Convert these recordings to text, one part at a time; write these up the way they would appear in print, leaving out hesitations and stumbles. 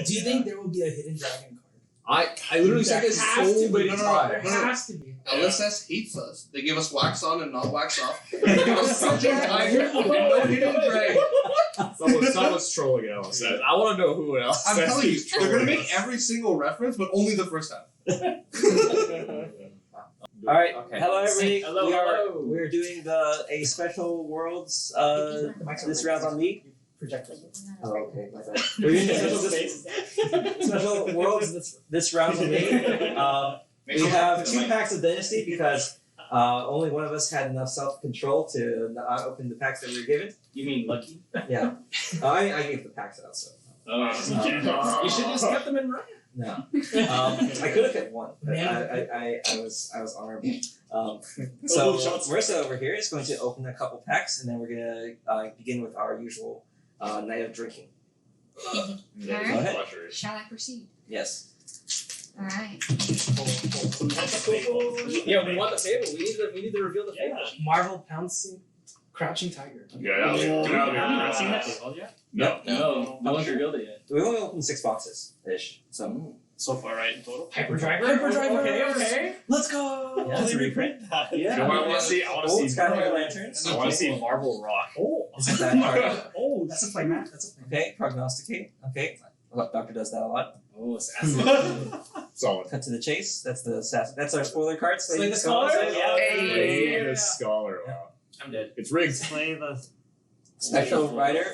Do you think there will be a hidden dragon card? I literally said this so many There times. has to be. LSS hates us. They give us wax on and not wax off. They give us Sunshine Tiger and no hidden dragon. Someone's trolling LSS. I want to know who else. I'm telling you, they're gonna make us. every single reference, but only the first time. All right. Okay. Hello, everybody. Hello. We're doing a special worlds this round on League. Projector. Oh, okay. My bad. We're doing this special worlds this round on League. We have 2 packs of Dynasty because only one of us had enough self-control to not open the packs that we were given. You mean lucky? Yeah. I gave the packs out, so. You should just cut them in right. No. I could have kept one, but I was honorable. So Marissa over here is going to open a couple packs, and then we're going to begin with our usual night of drinking. Alright. Go ahead. Shall I proceed? Yes. Alright. Yeah, we want the fable. We need to reveal the fable. Marvel pouncing, crouching tiger. Yeah, Have seen that fable yet? No. No, no one's revealed it yet. We only opened 6 boxes ish. So far, right, in total? Hyperdriver. Okay. Let's go. Yeah, it's a reprint. You know what I want to see? I want to see Skyfire Lanterns. I want to see Marvel Rock. Oh, Isn't that hard? oh, that's a play, man. That's a play. Okay, prognosticate. Okay, Doctor does that a lot. Oh, assassin. Solid. Cut to the chase. That's the assassin. That's our spoiler card. Slay the Scholar? Yeah. Hey, the scholar. Wow. I'm dead. It's rigged. Slay the Special Rider.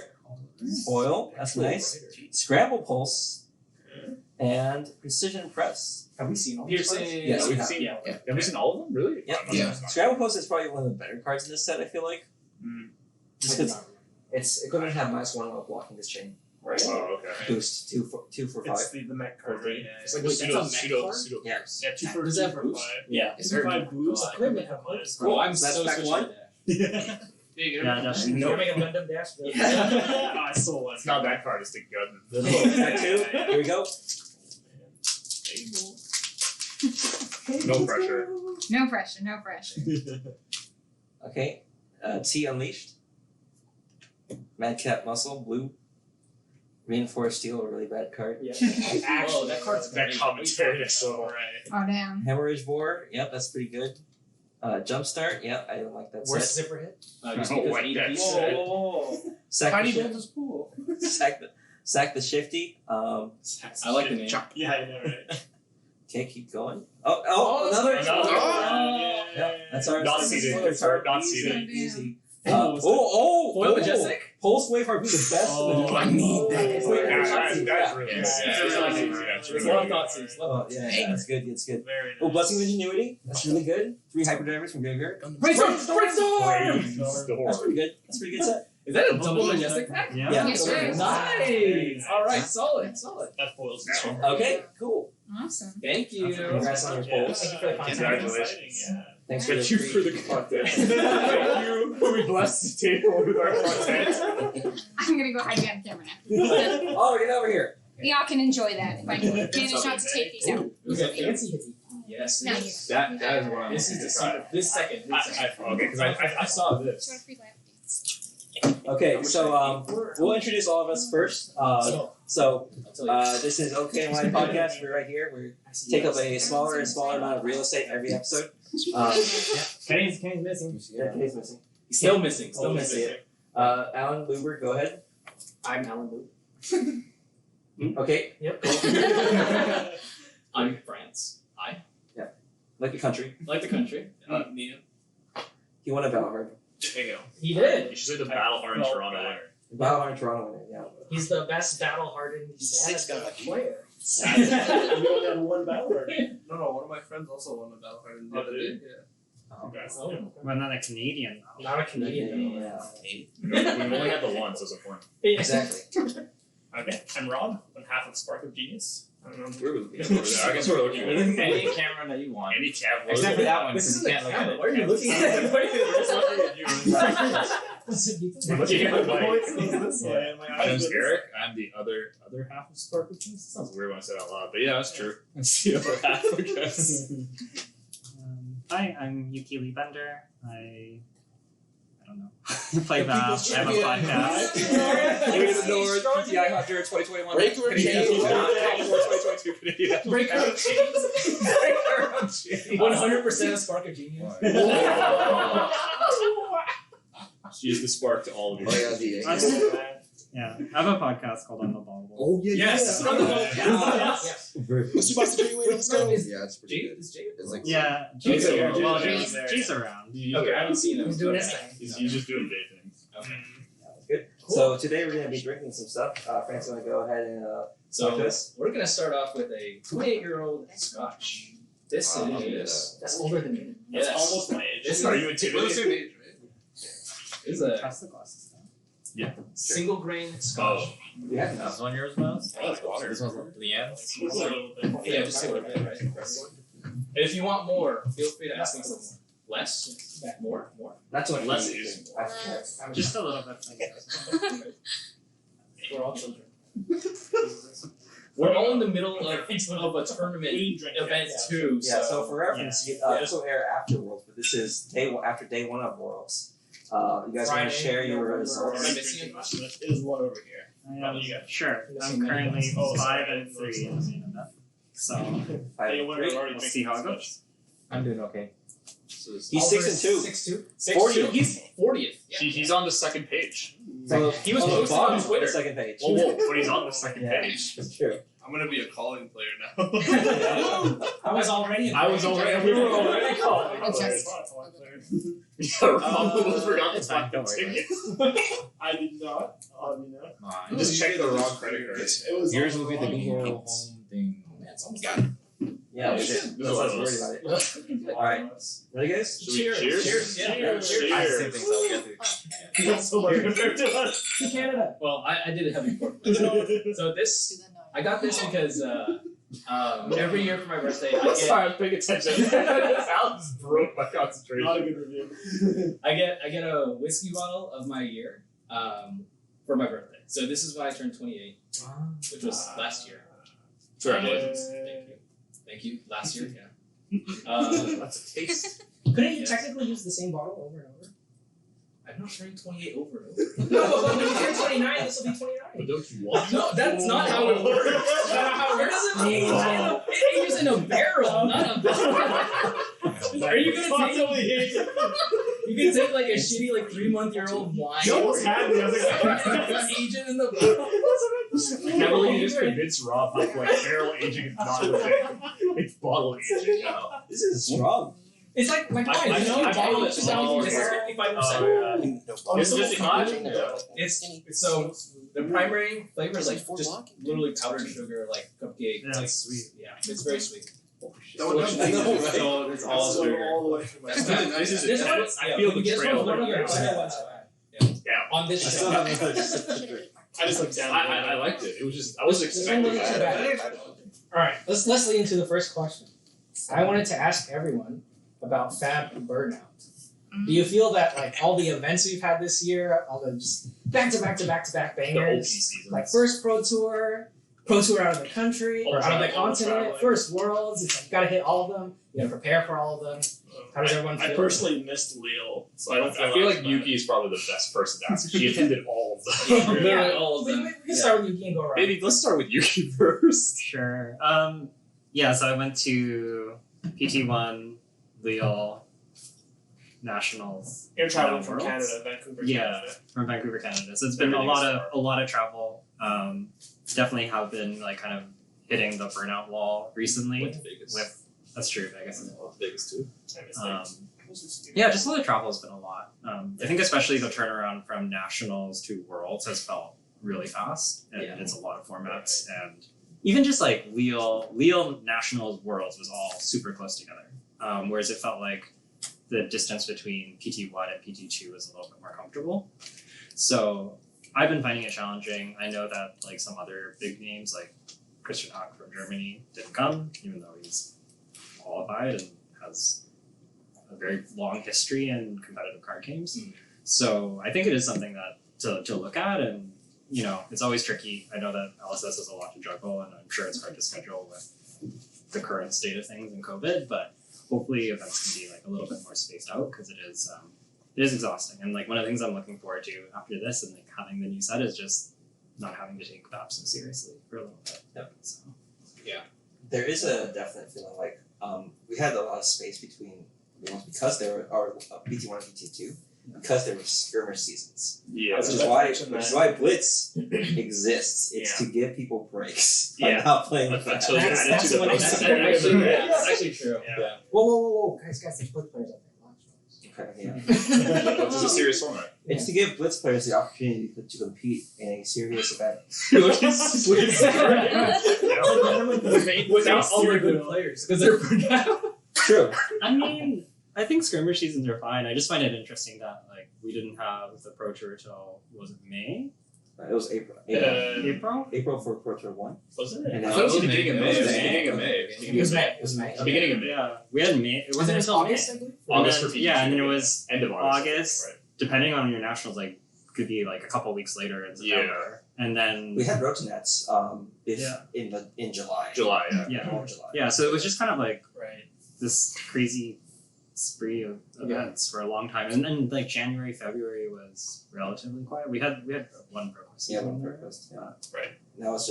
Foil. That's nice. Scramble Pulse. And Precision Press. Have we seen all these cards? Piercing. Yes, we We've have. seen. Yeah. Have we seen all of them? Really? Yep. Yeah. Scramble Pulse is probably one of the better cards in this set, I feel like. Just because it's going to have -1 while blocking this chain. Right. Oh, okay. Boost 2 for 5. It's the mech card, right? It's like, wait, that's a mech card? Yeah. Yeah, 2 for Does that have boost? Yeah. Is there 5 boost? Equipment have boost. Oh, I'm That's so back switching one? to Yeah, that's You're making a Gundam Dash. I stole one. It's not that card. It's the gun. Back 2. Here we go. No pressure. No pressure, no pressure. Okay. T Unleashed. Madcap Muscle, blue. Reinforced Steel, a really bad card. Yeah. Actually, that card's That commentary is so right. Oh, damn. Hemorrhage War, yep, that's pretty good. Jumpstart, yep, I don't like that Worst set. zipper hit? Just Oh, because what we that need to said. Sack Tiny the, Build is cool. sack the Shifty. I like the name. Yeah, I know, right? Okay, keep going. Oh, another. Yeah. That's our Not this is seated. another card. Not Easy, seated. Easy. Foil Majestic? Pulse Wave Harpoon, the best. Oh, I need that. It's Yeah, like- that's really good. Yes. Yeah, Yeah. that's It's really one good. Thoughtseize. Oh, yeah, that's good. It's good. Very Oh, Blessing of Ingenuity. That's really good. 3 Hyperdrivers from Graveyard. Brainstorm! That's pretty good. That's a pretty good set. Is that a double Majestic pack? Yeah. Yes, sir. Nice! Alright, solid. That foils the Yeah. show. Okay, cool. Awesome. Thank you. Congrats on your polls. Thank you for the content. Congratulations. Thanks for the Thank you for the content. Thank you for we blessed the table with our content. I'm gonna go hide behind the camera now. Oh, get over here. Y'all can enjoy that if I can manage not to take these out. It was a fancy hippie. Yes. No, you. That is what I'm This is the secret. This second. Okay, because I saw Do you this. want a free lap dance? Okay, so we'll introduce all of us first. So this is OK&Y podcast. We're right here. We take up a smaller and smaller amount of real estate every episode. Kenny's missing. Yeah, he's missing. Still missing. Still missing. Alan Luber, go ahead. I'm Alan Luke. Okay, Yep. I'm France. like the country. Like the country. Nghia. He won a Battle Hard. There you go. He did. You should say the Battle Hard in Toronto winner. Battle Hard in Toronto winner, yeah. He's the best battle-hardened Six guy. player. We only had one battle hard. No, one of my friends also won a battle hard in the other day. Yeah. Oh, Well, not a Canadian. not a Canadian. Yeah. We only had the one, so it's a point. Exactly. Okay, I'm Rob. I'm half of Spark of Genius. I guess we're looking at it. Any camera that you want. Any tab. Except for that one, This because is you a can't look at camera. it. Why are you looking at it? My name's Eric. I'm the other half of Spark of Genius. Sounds weird when I say it out loud, but yeah, that's true. That's the other half, I guess. Hi, I'm Yuki Lee Bender. I don't know. Play FAB. I have a podcast. Maybe the North PTI Hunter 2021. Breaker of chains. 2022 Canadian. Breaker of chains. 100% of Spark of Genius. She is the spark to all of your. Oh yeah, the Yeah, I have a podcast called On the Bauble. Oh yeah. Yes. Yeah. Yes. Let's do Boston Drinking Let's go. Is- Yeah, it's pretty good. Is Jade? It's like Yeah, Jade's Jade's around. well, Jade's Jade's around. Okay, I haven't seen him. He's doing his thing. He's just doing day things. Good. So today we're gonna be drinking some stuff. Frank's gonna go ahead and So this. we're gonna start off with a 28-year-old Scotch. This is That's older than me. That's yes. almost my age. This Are is, you we're the same intimidated? age, right? is a Pass the glasses down. single grain Scotch. Yeah. This one yours, Miles? Oh, that's water. This one's Leanne. Just a little bit. Yeah, just a little bit, right? If you want more, feel free to ask me some more. Less? More? Not too much. Less easy. is- Just a little bit. We're all children. We're all in the middle of a tournament event too. Yeah. So for reference, this will air after Worlds, but this is after day one of Worlds. You guys want Friday, to share your November. Am I results? missing it? There's one over here. Sure. I'm currently 5-3. So Hey, we're already we'll see how it drinking goes. I'm doing okay. He's 6-2. 6'2". 40. He's 40th. Yeah. He's on the second page. So He was on the posted bottom on Twitter. the second page. Whoa, but he's on the second Yeah. page. That's true. I'm gonna be a calling player now. I was already. I was already. We were already calling. Adjust. Yeah, almost forgot to It's fine, take the don't worry. ticket. I did not. You just checked the wrong credit card. It was Yours on will be the wrong Google link. Home thing. Yeah, we did. That's why I was worried about it. Alright. Ready, guys? Should we cheers? Cheers. Yeah. Cheers. Cheers. Cheers. I have the same thing, so I'll get to. Not so much compared to us. To Canada. Well, I did a heavy work. So this, I got this because every year for my birthday, Sorry, I was paying attention. Alex broke my concentration. Not a good review. I get a whiskey bottle of my year for my birthday. So this is when I turned 28, which was last year. Congratulations. Thank you. Last year, yeah. That's a taste. Couldn't you Yes. technically use the same bottle over and over? I'm not turning 28 over and over. No, but when you turn 29, this will be 29. But don't you want? No, that's not how it works. That's not how it works. It ages in a barrel, not a bottle. Are you gonna take? You can take like a shitty 3-month-old wine. You almost had me. I was like, age it in the bottle. I can't believe you just convinced Rob how barrel aging is not a thing. It's bottle aging now. This is strong. It's like wine. I You know, know, bottle I is know. This is 55%. Is this hot? It's so the primary flavor is just literally powdered sugar, like cupcake. Yeah, like, it's sweet. Yeah, it's very sweet. That would So it's all so sugar. all the way from my That's really nice. This is This I one, feel the this trail. one's one of Yeah. On this I show. still have another sip to drink. I just looked down. I liked it. It was just I was This one expecting wasn't too that. bad. Alright, let's lead into the first question. I wanted to ask everyone about FAB Burnout. Do you feel that all the events we've had this year, all the just back to back to back to back The OP bangers, season. first pro tour out of the country or out of the continent, first worlds, it's you gotta hit all of them, you gotta prepare for all of them. How does everyone I feel? personally missed Lille, so I don't feel I feel like bad. Yuki is probably the best person to ask. She attended all of them. Literally all of We them. can start with Yuki and go around. Maybe let's start with Yuki first. Sure. Yeah, so I went to PT1, Lille, Nationals You're traveling from Worlds? Canada, Vancouver, Yeah. Canada. from Vancouver, Canada. So it's been a lot of travel. Definitely have been kind of hitting the burnout wall recently. Went to Vegas. That's true, Vegas as well. Vegas too. I missed Yeah, just all the travel has been a lot. I think especially the turnaround from Nationals to Worlds has felt really fast, and Yeah. it's a lot of formats, and even just Lille Nationals Worlds was all super close together. Whereas it felt like the distance between PT1 and PT2 was a little bit more comfortable. So I've been finding it challenging. I know that some other big names like Christian Hack from Germany didn't come, even though he's qualified and has a very long history in competitive card games. So I think it is something that to look at, and it's always tricky. I know that LSS has a lot to juggle, and I'm sure it's hard to schedule with the current state of things in COVID, but hopefully events can be a little bit more spaced out, because it is it is exhausting. And like one of the things I'm looking forward to after this and like having the new set is just not having to take FAB so seriously for a little bit. Yep. So There is a definite feeling like we had a lot of space between ones because there are PT1 and PT2 because there were skirmish seasons. Yeah. Which is why Blitz exists. It's to give people breaks by Yeah. not playing with That's that. That's what that's it's- actually, Yeah. that's actually true. Yeah. Whoa, guys, there's split players out there. Okay, yeah. This is a serious format. It's to give Blitz players the opportunity to compete in a serious event. Without all the good players, because they're burned out. True. I mean, I think skirmish seasons are fine. I just find it interesting that like we didn't have the Pro Tour till was it May? It was April. April? April for Pro Tour 1. Was it? And I then thought it was the beginning of May. It was Beginning of May. It was May. It was May. Beginning of May. Yeah, we had May. It wasn't until August, May. I believe. August And for then- yeah, and then it PG2, was end of August. Right. Depending on your nationals, like could be like a couple weeks later in September, and then we had Rotonets in July. July, yeah. yeah, All of July. yeah. So it was just kind of like Right. this crazy spree of events for a long time, and then like January, February was relatively quiet. We had one pro quest. Yeah, season one there. Pro Quest, yeah. Right. That was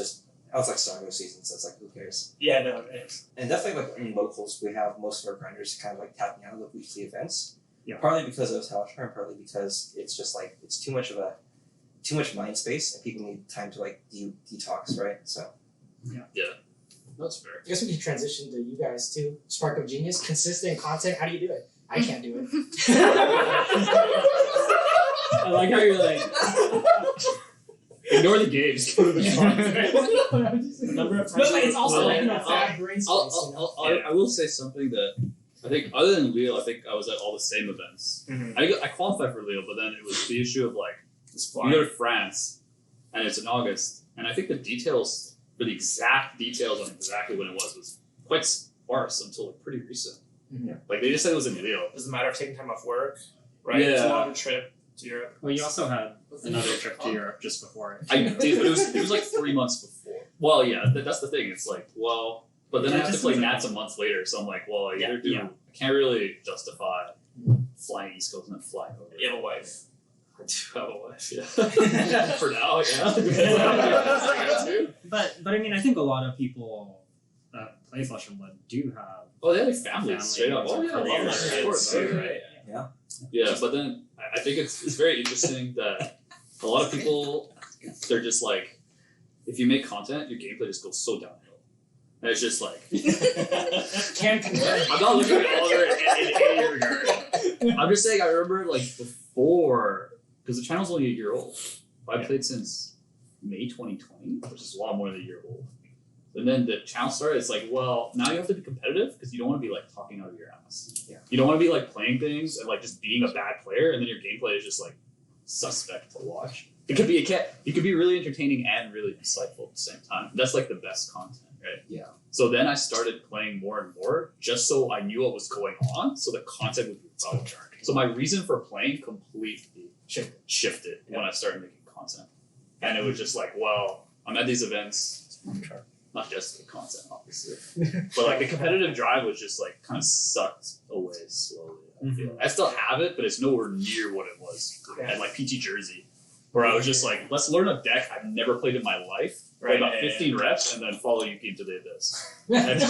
like Sargo season, so it's like, who cares? Yeah, no, it's And definitely like in locals, we have most of our grinders kind of like tapping out of the weekly events. Yeah. Partly because of Hellstar and partly because it's just like, it's too much mind space and people need time to like detox, right? So. That's fair. I guess we can transition to you guys too. Spark of Genius, consistent content. How do you do it? I can't do it. I like how you're like. Ignore the games. Go to the content. the number of times. No, but it's also like I'll- fab brain space. I will say something that I think, other than Leo, I think I was at all the same events. Mhm. I qualified for Leo, but then it was the issue of like, It's you flying. go to France, and it's in August, and I think the details, for the exact details on exactly when it was quite sparse until like pretty recent. Mhm. Like they just said it was in Leo. It was a matter of taking time off work, right? It's a Yeah. longer trip to Europe. Well, you also had another trip to Europe just before it. I did, but it was like 3 months before. Well, yeah, that's the thing. It's like, well, but then Yeah, I have to just play doesn't- Nats a month later, so I'm like, well, I either do. Yeah. I can't really justify flying East Coast and then flying over. You have a wife. I do have a wife, yeah. For now, yeah. But I mean, I think a lot of people that play Flesh and Blood do have. Oh, they have like families straight up. Oh yeah, Family I love members, that. Of course, too, right? right? Yeah, but then I think it's very interesting that a lot of people, they're just like, if you make content, your gameplay just goes so downhill. And it's just like, Can't confirm. I'm not looking at Oliver in any regard. I'm just saying, I remember like before, because the channel's only a year old. I've played since May 2020, which is a lot more than a year old. And then the channel started, it's like, well, now you have to be competitive because you don't want to be like talking out of your ass. Yeah. You don't want to be like playing things and like just being a bad player, and then your gameplay is just like suspect to watch. It could be really entertaining and really insightful at the same time. That's like the best content, right? Yeah. So then I started playing more and more just so I knew what was going on, so the content would be relevant. So my reason for playing completely shifted when I started making content. And it was just like, well, I'm at these events, not just the content, obviously, but like the competitive drive was just like kind of sucked away slowly. I feel. I still have it, but it's nowhere near what it was at like PT Jersey, where I was just like, let's learn a deck I've never played in my life, play about 15 reps, and then follow Yuki into the abyss. And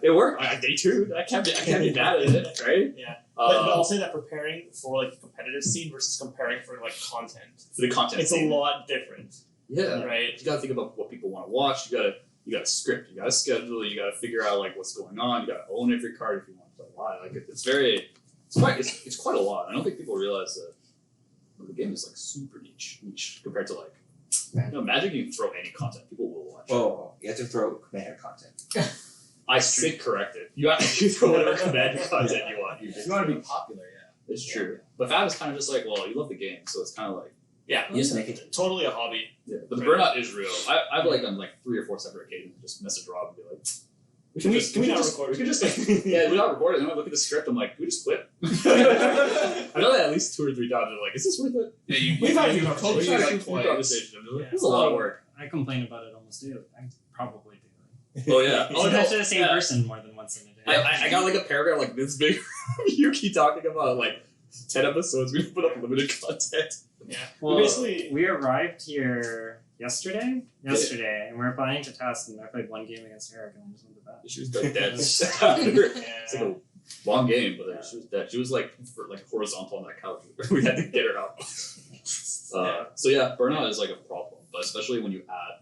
it worked. Day two, I can't be bad at it, right? Yeah. But I'll say that preparing for like the competitive scene versus comparing for like content, For the content it's scene. a lot different, Yeah. right? You gotta think about what people want to watch. You gotta script. You gotta schedule. You gotta figure out like what's going on. You gotta own every card if you want to play live. Like it's quite a lot. I don't think people realize that the game is like super niche compared to like Magic. You can throw any content. People will watch. Oh, you have to throw commander content. I sit corrected. You have to throw whatever command content you want. If you want to be popular, yeah. It's true. But FAB is kind of just like, well, you love the game, so it's kind of like. Yeah, You just make it. totally a hobby. Yeah, but the burnout is real. I've like on like 3 or 4 separate occasions just message Rob and be like, Can we not just, record? We could just yeah, we're not recording. Then I look at the script. I'm like, can we just quit? I know that at least 2 or 3 times. I'm like, is this worth it? Yeah, We've had you these totally We've had like a few twice. conversations. I'm like, Yeah. this is a lot of work. I complain about it almost daily. I probably do. Oh yeah. Oh, no, to the same yeah. person more than once in a day. I got like a paragraph like this big from Yuki talking about like 10 episodes, we put up limited content. Yeah. Well, Basically, we arrived here yesterday, and we were planning to test, and I played one game against Eric, and I just went to bed. She was like dead. yeah. It's like a long game, but she was dead. She was like horizontal on that couch. We had to get her out. So yeah, burnout is like a problem, but especially when you add,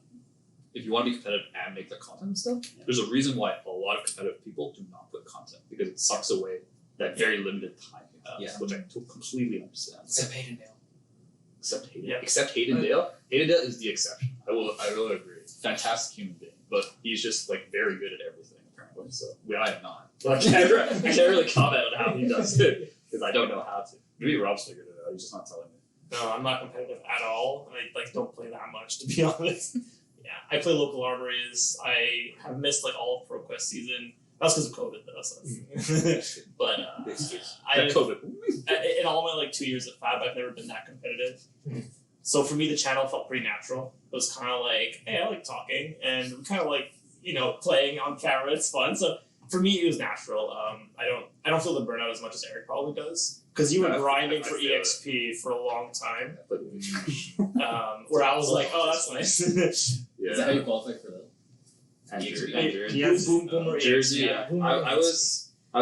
if you want to be competitive and make the content and stuff, there's a reason why a lot of competitive people do not put content because it sucks away that very limited time you have, which I completely understand. Except Haydendale. Except Hayden. Yeah. Except Haydendale. Haydendale is the exception. I will agree. Fantastic human being, but he's just like very good at everything apparently. So I am not. So I can't really comment on how he does it because I don't know how to. Maybe Rob's figured it out. He's just not telling me. No, I'm not competitive at all. I don't play that much, to be honest. Yeah, I play local armories. I have missed all of ProQuest season. That's because of COVID, though. So. But COVID. In all my 2 years at FAB, I've never been that competitive. So for me, the channel felt pretty natural. It was kind of like, hey, I like talking, and we kind of playing on camera. It's fun. So for me, it was natural. I don't feel the burnout as much as Eric probably does. Because you were grinding for EXP for a long time. Where I was like, oh, that's nice. Yeah. Is that how you qualify for the Jersey. Yeah. I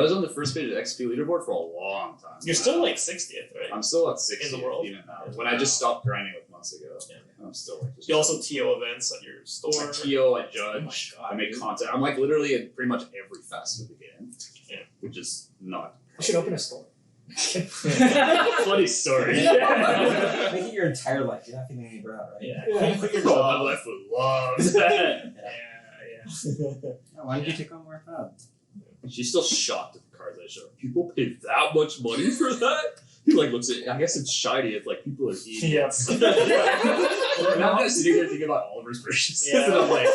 was on the first page of XP leaderboard for a long time. You're still 60th, right? I'm still at 60th in the world even now. When I just stopped grinding months ago. Yeah. I'm still just you also TO events at your store. I TO, I judge, Oh my God, I make dude. content. I'm literally in pretty much every facet of the game. Yeah. Which is not. I should open a store. Funny story. Make it your entire life. You're not getting any burnout, right? Yeah. Quit your Oh, job. my left foot loves that. Yeah. Why did you take on more FAB? She's still shocked at the cards I showed. People pay that much money for that? He looks at it. I guess it's shiny. It's like people are eating. Yes. And I'm just sitting there thinking about Oliver's versions. Yeah. And I'm like,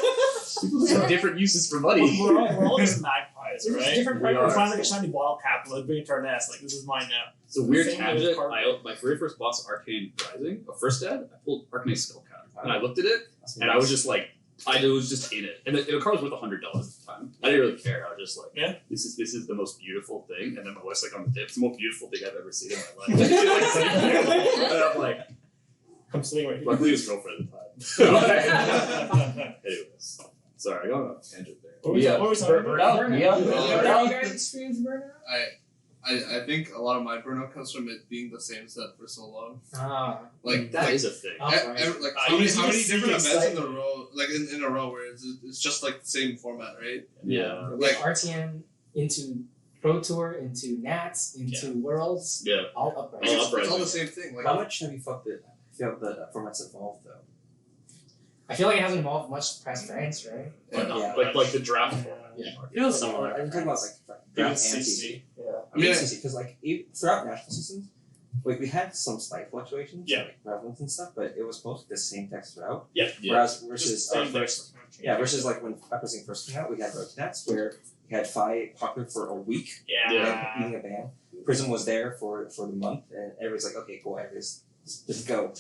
people just have different uses for money. We're all just magpies, right? Different We We are. find a shiny bottle cap, let's bring it to our nest. This is mine now. It's a weird Same tangent. with card- My very first box, Arcane Rising, a first ed, I pulled Arcane Skullcat. And I looked at it, and I was just like, I was just in it. And the card was worth $100 at the time. I didn't really care. I was just like, Yeah. this is the most beautiful thing. And then my wife's on the tip, it's the most beautiful thing I've ever seen in my life. And I'm like, I'm sitting right here. luckily his girlfriend at the time. Anyways, sorry, I got on a tangent there. What were we talking about? Burnout. You guys experience burnout? I think a lot of my burnout comes from it being the same set for so long. That Like is a thing. Oh, right. how many you different seek events in excitement. a row, in a row, where it's just the same format, right? Yeah. Like RTN into Pro Tour, into Nats, into Worlds, Yeah. all upright. All It's uprising. all the same thing. How much have you felt that? I feel the format's evolved though. I feel like it hasn't evolved much past France, right? But Yeah. like the draft format. Yeah. It feels similar. I'm talking about Even draft and CC. CC. I mean, because throughout national seasons, we had some slight fluctuations, Yeah. like prevalence and stuff, but it was mostly the same text throughout. Yeah. Whereas Just versus our same first, versus when Uprising first came out, we had Rotinets where we had Phi popular for a week, Yeah. beating a ban. Prism was there for the month, and everybody's like, okay, cool, everybody's just go away.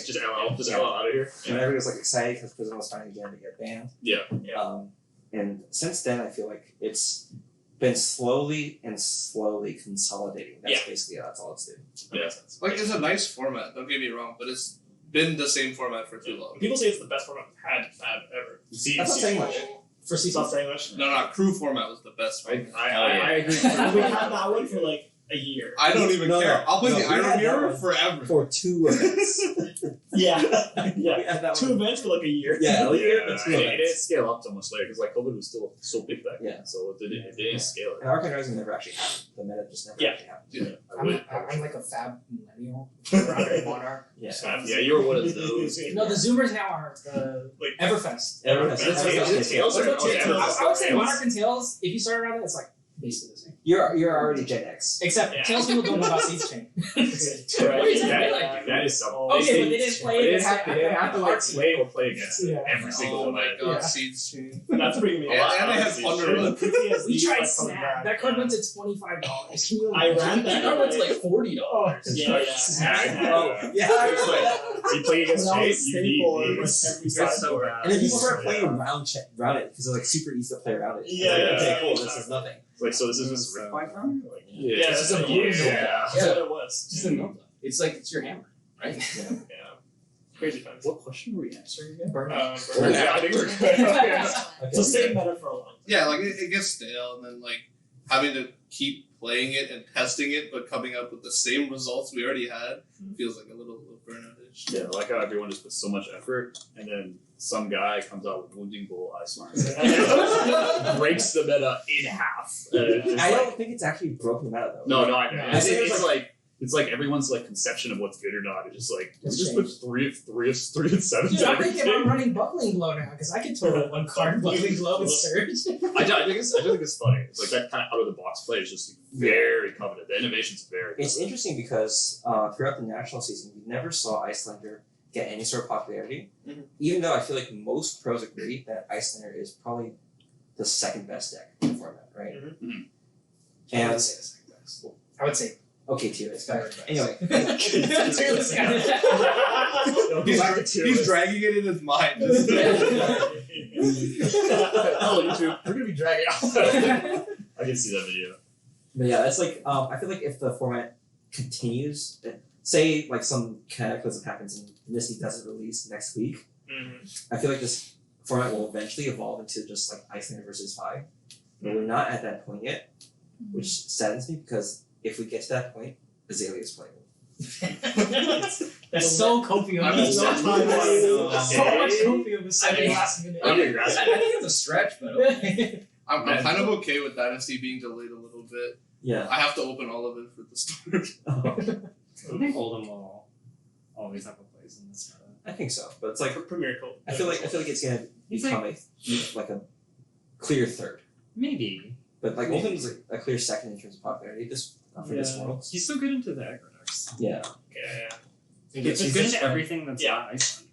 Just LL out of here. And everybody was like excited because Prism was finally getting to get banned. Yeah. And since then, I feel like it's been slowly consolidating. That's all it's doing. Yeah. it's a nice format. Don't get me wrong, but it's been the same format for too long. People say it's the best format we've had ever. That's not saying much. For It's not season. saying much. No, crew format was the best I format. I agree. We had that one for a year. I don't even No, care. no. I'll play No, the we had Iron that Mirror one. forever. For 2 events. Yeah. We had that 2 one. events for a year. Yeah, we Yeah, had 2 it events. didn't scale up so much later because COVID was still so big back then. Yeah. So it didn't scale it. And Arcane Rising never actually happened. The meta just never Yeah. actually happened. I'm like a fab millennial. Or Monarch. Yeah. Yeah, you were one of those. No, the Zoomers now are the Everfest. Tails are- I would say Monarch and Tails, if you start around it, it's basically the same. You're already Gen X. Except Yeah. Tails people don't know about Seeds Chain. That is something. Okay, but they didn't play They against didn't have to play or play against Yeah. every single Oh one. my god, Yeah. Seeds Chain. That's pretty And, amazing. and they have Thunder. We tried Snap. That card went to $25. Can you I imagine? ran That card went to $40. Yeah. Oh, Yeah. you play against That Jay, was you need staple in these. every That's side. so bad. And then people start playing around it because it's super easy to play around it. Yeah, It's like, yeah. okay, cool. This is nothing. Like, so this is just Rift by time? Like, Yeah, it's just a yeah, blue that's what it was. Just a number. It's like it's your hammer, right? Yeah. Crazy times. what question were we answering again? Burnout. Yeah, I think we're good. So staying better for a long time. Yeah, like it gets stale, and then like having to keep playing it and testing it, but coming up with the same results we already had feels like a little burnout-ish. Yeah, I like how everyone just puts so much effort, and then some guy comes out with Wounding Bull Iceland, breaks the meta in half. I don't think it's actually broken meta though. No, I know. I think It's like everyone's like conception of what's good or not. It's just like we It's just changed. put three of sevens. Dude, in I'm thinking everything. I'm running Buckling Glow now because I can total one card Buckling Glow with Surge. I think it's funny. It's like that kind of out of the box play is just very coveted. The innovation's very. It's interesting because throughout the national season, we never saw Icelander get any sort of popularity. Mhm. Even though I feel like most pros agree that Icelander is probably the second best deck in the format, right? Mhm. I And would say the second best. I would say okay, tier list. third best. Anyway, He's dragging it in his mind. Oh, YouTube, we're gonna be dragging out. I can see that video. but yeah, it's like I feel like if the format continues, say like some cataclysm happens and Dynasty doesn't release next week, I feel like this format will eventually evolve into just like Icelander versus 5. But we're not at that point yet, which saddens me because if we get to that point, Azalea is playable. That's so copium. I'm That's so just- much copium is setting last minute. I think that's- I think it's a stretch, but okay. I'm kind of okay with Dynasty being delayed a little bit. Yeah. I have to open all of it for the start. I think Oldham will always have a place in this meta. I think so, but it's like Premier Code. I feel like it's gonna become a clear third. Maybe. But like Maybe. Oldham's a clear second in terms of popularity. This for this world. He's so good into the aggro decks. Yeah. Yeah. He's good into everything that's Yeah. not Iceland.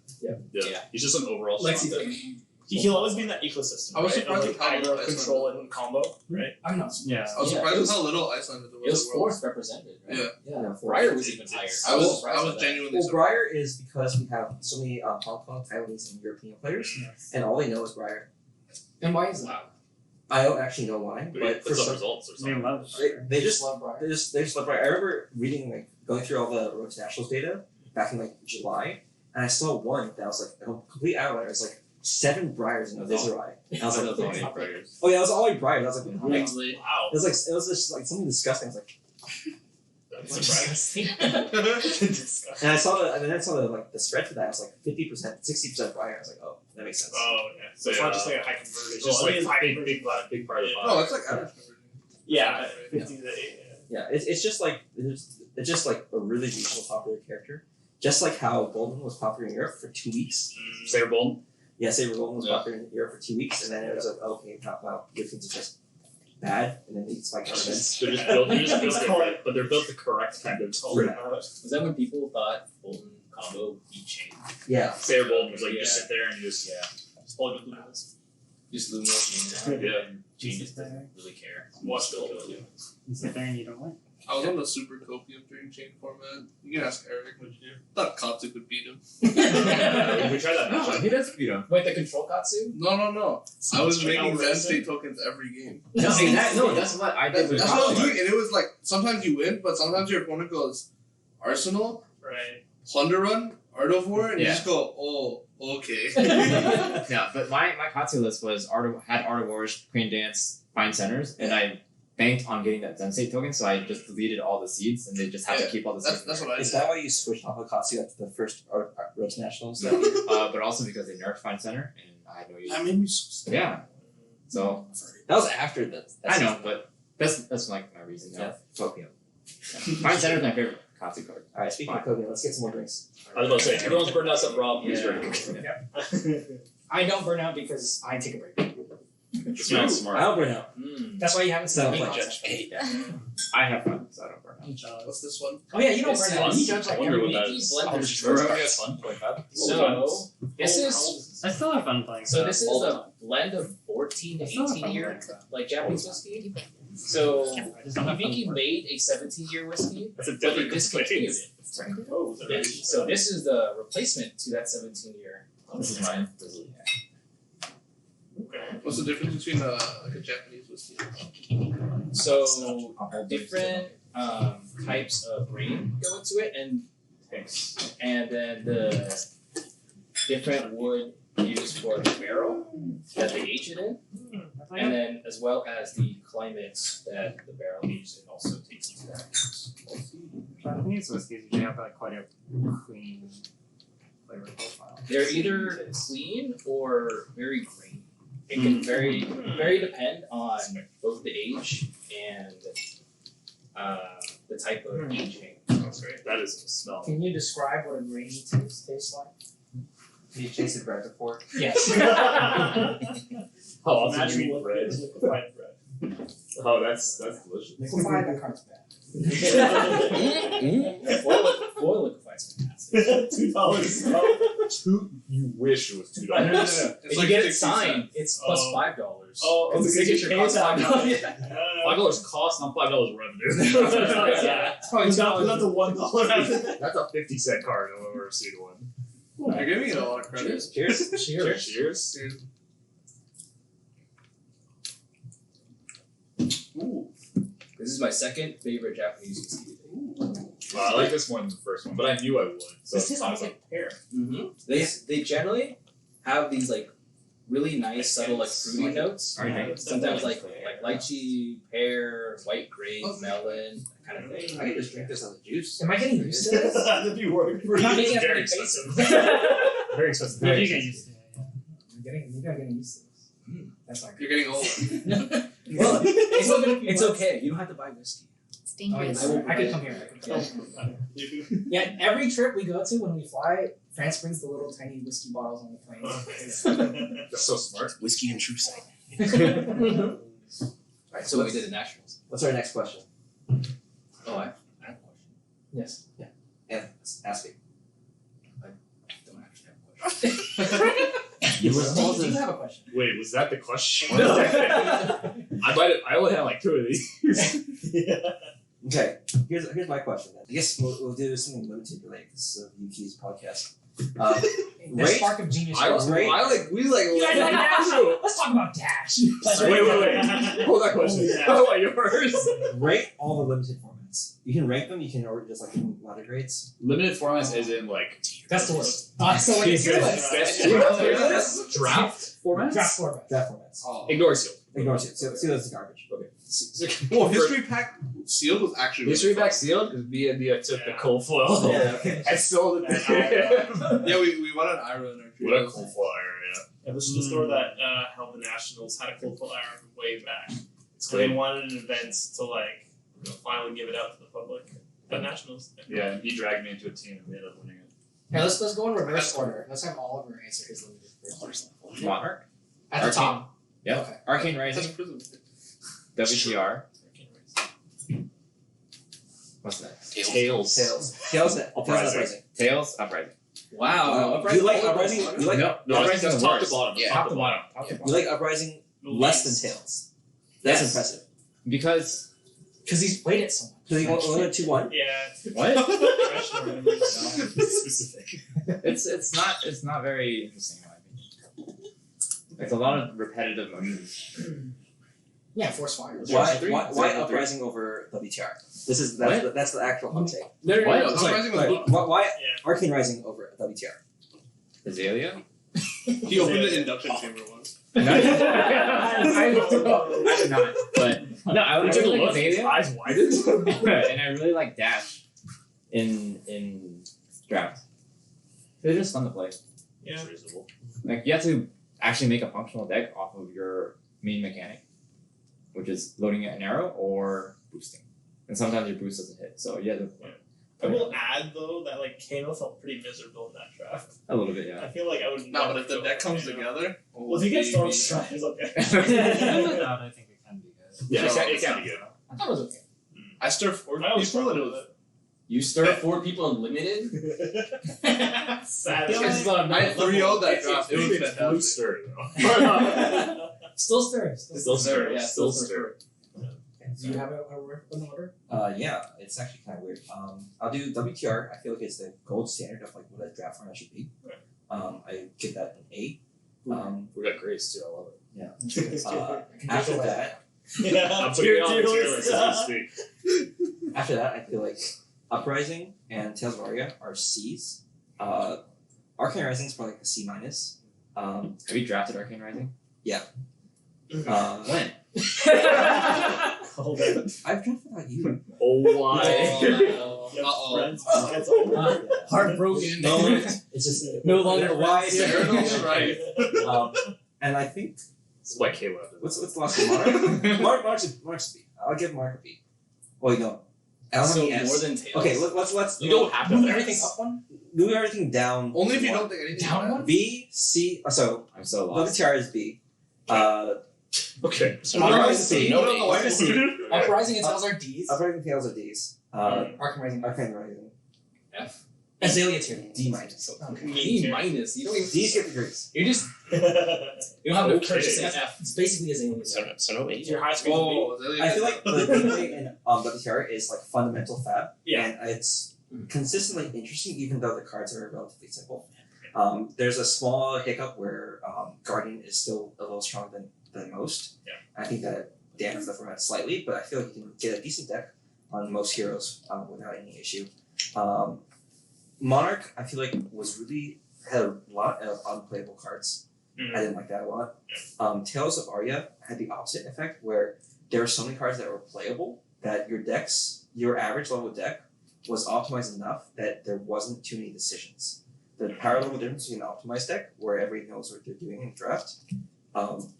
Yeah. He's just an overall Lexi strong deck. thing. He'll always be in that ecosystem. I was right? surprised of, with how like, little aggro, Iceland control, was. and combo, right? I'm not. Yeah. I was Yeah, surprised it with was- how little Iceland It was fourth represented, right? Yeah. Yeah. Briar was even higher. I was surprised by that. genuinely Well, surprised. Briar is because we have so many Hong Kong, Taiwanese, and European players, and all they know is Briar. And why is that? I don't actually know why, But he but for puts up some, results or They something. love they just love Briar. they just love Briar. I remember reading like going through all the Road to Nationals data back in like July, and I saw one that was like a complete outlier. It was like 7 Briars in a Viserai. And I was like, oh yeah, it was all Briars. I was like, what? Actually, Wow. It was just like something disgusting. I was like, That's surprising. and I saw the spread for that. I was like 50%, 60% Briar. I was like, oh, that makes sense. Oh, yeah. So it's not just like a high conversion. It's just Well, like it is high big conversion. big part of the No, it's like average conversion. Yeah. Yeah. 50 to 8. Yeah, it's just like it's just like a really beautiful popular character. Just like how Golden was popular in Europe for 2 weeks. Saber Bolton. Yeah, Saber Golden was Yeah. popular in Europe for 2 weeks, and then it was like, okay, wow, Europeans are just bad, and then they spike out events. They're just built different, but they're built the correct kind of Yeah. was that when people thought Bolton combo beat Chain? Yeah, Saber Bolton was like you just Yeah. sit there and you just Just pull it with Lumos. Just Lumos Chain. Yeah. Chain just doesn't really care. Watch Still the kill you. You sit there and you don't win. I was on the super copium during chain format. You can ask Eric. What'd you do? Thought Katsu could beat him. we tried that No, matchup. he does beat him. Wait, the control Katsu? No. I was making Outrageous. Zen state tokens every game. No, that's what I did with That's what I was Katsu. doing, and it was like sometimes you win, but sometimes your opponent goes Arsenal, Right. Plunder Run, Ardovore, and you Yeah. just go, oh, okay. Yeah, but my Katsu list was had Art of Wars, Queen Dance, Fine Centers, and I banked on getting that Sensei token, so I just deleted all the seeds, and they just have to keep all the seeds. That's what I did. is that why you switched off of Katsu after the first Road to Nationals? But also because they nerfed Fine Center, and I had no use. That made me so sad. Yeah. So That was after that. I know, but that's like my reason. Yeah. Yeah. Copium. Fine Center is my favorite Katsu card. All right, speaking of Kobe, let's get some more drinks. I was about to say everyone's burned out except Rob. He's Yeah. ready. I don't burn out because I take a break. Smart, smart. I don't burn out. That's why you haven't seen So me much. content. I have fun, so I don't burn out. What's this one? Oh yeah, you don't This burn out. is You judge I like wonder every what that week. is. Blend Oh, of sure. drugs. Okay, fun. So this is I still have fun playing. so this is Hold a blend of 14 to I still have 18 fun year playing that. like Japanese whiskey. So I just don't have fun Hibiki for it. made a 17-year whiskey, That's a but they deadly discontinued complaint. it. Oh, is that right? So this is the replacement to that 17-year. This is mine. This is, Was What's the difference between like a Japanese whiskey? So different types of grain go into it, and then the different wood used for the barrel that they age it in, and then as well as the climates that the barrel aged in also takes into that. Japanese whiskeys usually have like quite a clean flavor profile. They're either clean or very grainy. It can very depend on both the age and the type of aging. That's great. That is a smell. Can you describe what a grainy taste tastes like? You tasted bread before? Yes. How often do you Natural eat bread? liquefied bread. Oh, that's delicious. Liquefied, that card's bad. Foil liquefied's fantastic. $2. You wish it was $2. No. It's If like you get it 60 signed, cents. it's plus Oh. $5. Oh, Because the signature costs $5. $5 cost, not $5 revenue. Yeah. It's probably Not the $1 after that. That's a 50-cent card if I've ever seen one. You're giving it a lot of credit. Cheers. Cheers. Cheers. Ooh. This is my second favorite Japanese whiskey. Well, I like this one the first one, but I knew I would. So This tastes almost like pear. They generally have these like really nice subtle like fruity notes. Sometimes like lychee, pear, white grape, melon, that kind of thing. I can just drink this as a juice. Am I getting used to this? That'd be worth We're not making It's it very very expensive. expensive. Very expensive. You Very do get expensive. used to it, yeah. Maybe I'm getting used to this. That's not You're good. getting old. Well, it's okay. You don't have to buy whiskey. It's Oh, dangerous. yes. I could come here. Yeah, every trip we go to when we fly, France brings the little tiny whiskey bottles on the plane. That's so smart. Whiskey and true sight. Alright, so what we did at Nationals. What's our next question? Oh, I have a question. Yes. Yeah, ask it. Don't actually have a question. Do you have a question? Wait, was that the question? No. I only had like 2 of these. Okay, here's my question then. I guess we'll do something limited related. This is Yuki's podcast. The Rate- spark of genius. we like. You guys like Dash? Let's talk about Dash. Wait. Hold that question. How about yours? Rate all the limited formats. You can rank them. You can order just like in ladder grades. Limited formats is in like That's the worst. That's the way to do it. draft formats. Draft format. Draft formats. Oh. Ignore seal. Ignore it. See that's garbage. Okay. Well, history pack sealed was actually History really back sealed because me and Nghia took the Yeah. cold foil. Yeah, okay. I sold it. fun. Yeah, we won an IRA in our What a trios. cold foil area. Yeah, this is the store that held the Nationals, had a cold foil hour from way back. So they wanted an event to finally give it out to the public. The Nationals. Yeah, and he dragged me into a team and we ended up winning it. Hey, let's go in reverse order. Let's have Oliver answer his limited first. Water. At the top. Yep. Okay. Arcane That's Rising. prison. WTR. What's next? Tails. Tails Uprising. Tails. Uprising. Wow. Do you like Uprising? You like No, I think Uprising that's is top to worse. bottom. Yeah. Top to bottom. you like Uprising less than Tails? That's Yes. impressive. Because Because he's played it so much. So you want 2-1? Yeah. what? Specific. It's not very interesting in my opinion. It's a lot of repetitive motions. Yeah, Force Fire. Why Uprising over WTR? That's the actual hot take. No, What? no. It's like, Uprising was Why Yeah. Arcane Rising over WTR? Azalea? He opened an induction chamber once. I did not. But no, I We took a really like look. His Azalea. eyes widened. And I really like Dash in draft. They're just fun to play. Yeah. Reasonable. Like you have to actually make a functional deck off of your main mechanic, which is loading an arrow or boosting. And sometimes your boost doesn't hit. So you have to I will add though that Kano felt pretty miserable in that draft. a little bit, yeah. I feel like I would. No, but never if the go deck for comes Kano. together, Well, if you get Storm baby. Strike, it's okay. I think it can be good. Yeah, it can be good. I thought it was okay. I stir 4 I always people and it struggle was. You stir 4 people in limited? Savage. It's about a I minute 3-0'd that It's draft. It was blue fantastic. stir though. Still stirs. Still stir. Yeah, Still still stir. Do you have an order? Yeah, it's actually kind of weird. I'll do WTR. I feel like it's the gold standard of what a draft format should be. Right. I give that an A. We got Grace too. I love it. After that, I'm putting it on the tier list as we speak. after that, I feel like Uprising and Tales of Aria are C's. Arcane Rising is probably like a C minus. Have you drafted Arcane Rising? When? Hold on. I've drafted like you. Oh, why? Uh-oh. Friends. That's all. Heartbroken. No, it's just No longer why. Cyrano's right. And I think This is why K left. what's the last one? Mark's B. I'll give Mark a B. Wait, no. So S. more than Tails. Okay, let's You don't have to. Move everything up one. move everything down. Only if you one. don't think anything Down about one? B, C. So I'm so Book of lost. Tiara is B. Okay. Monarch is C. No, no, no, why is Uprising and Tales are D's. Uprising Tales are D's. Arcane Rising Arcane Rising F. Azalea tier. D minus. E minus. You don't even. D's get the grades. You just You don't have to Okay. purchase an F. it's basically Azalea. So no Your high school. Oh, I feel like the gameplay in Book of Tiara is like fundamental fab, Yeah. and it's consistently interesting, even though the cards are relatively simple. There's a small hiccup where Guardian is still a little stronger than most. Yeah. I think that dampens the format slightly, but I feel like you can get a decent deck on most heroes without any issue. Monarch, I feel like had a lot of unplayable cards. I didn't like that a lot. Tales of Aria had the opposite effect, where there were so many cards that were playable that your average level deck was optimized enough that there wasn't too many decisions. The power level difference between an optimized deck, where everybody knows what they're doing in draft,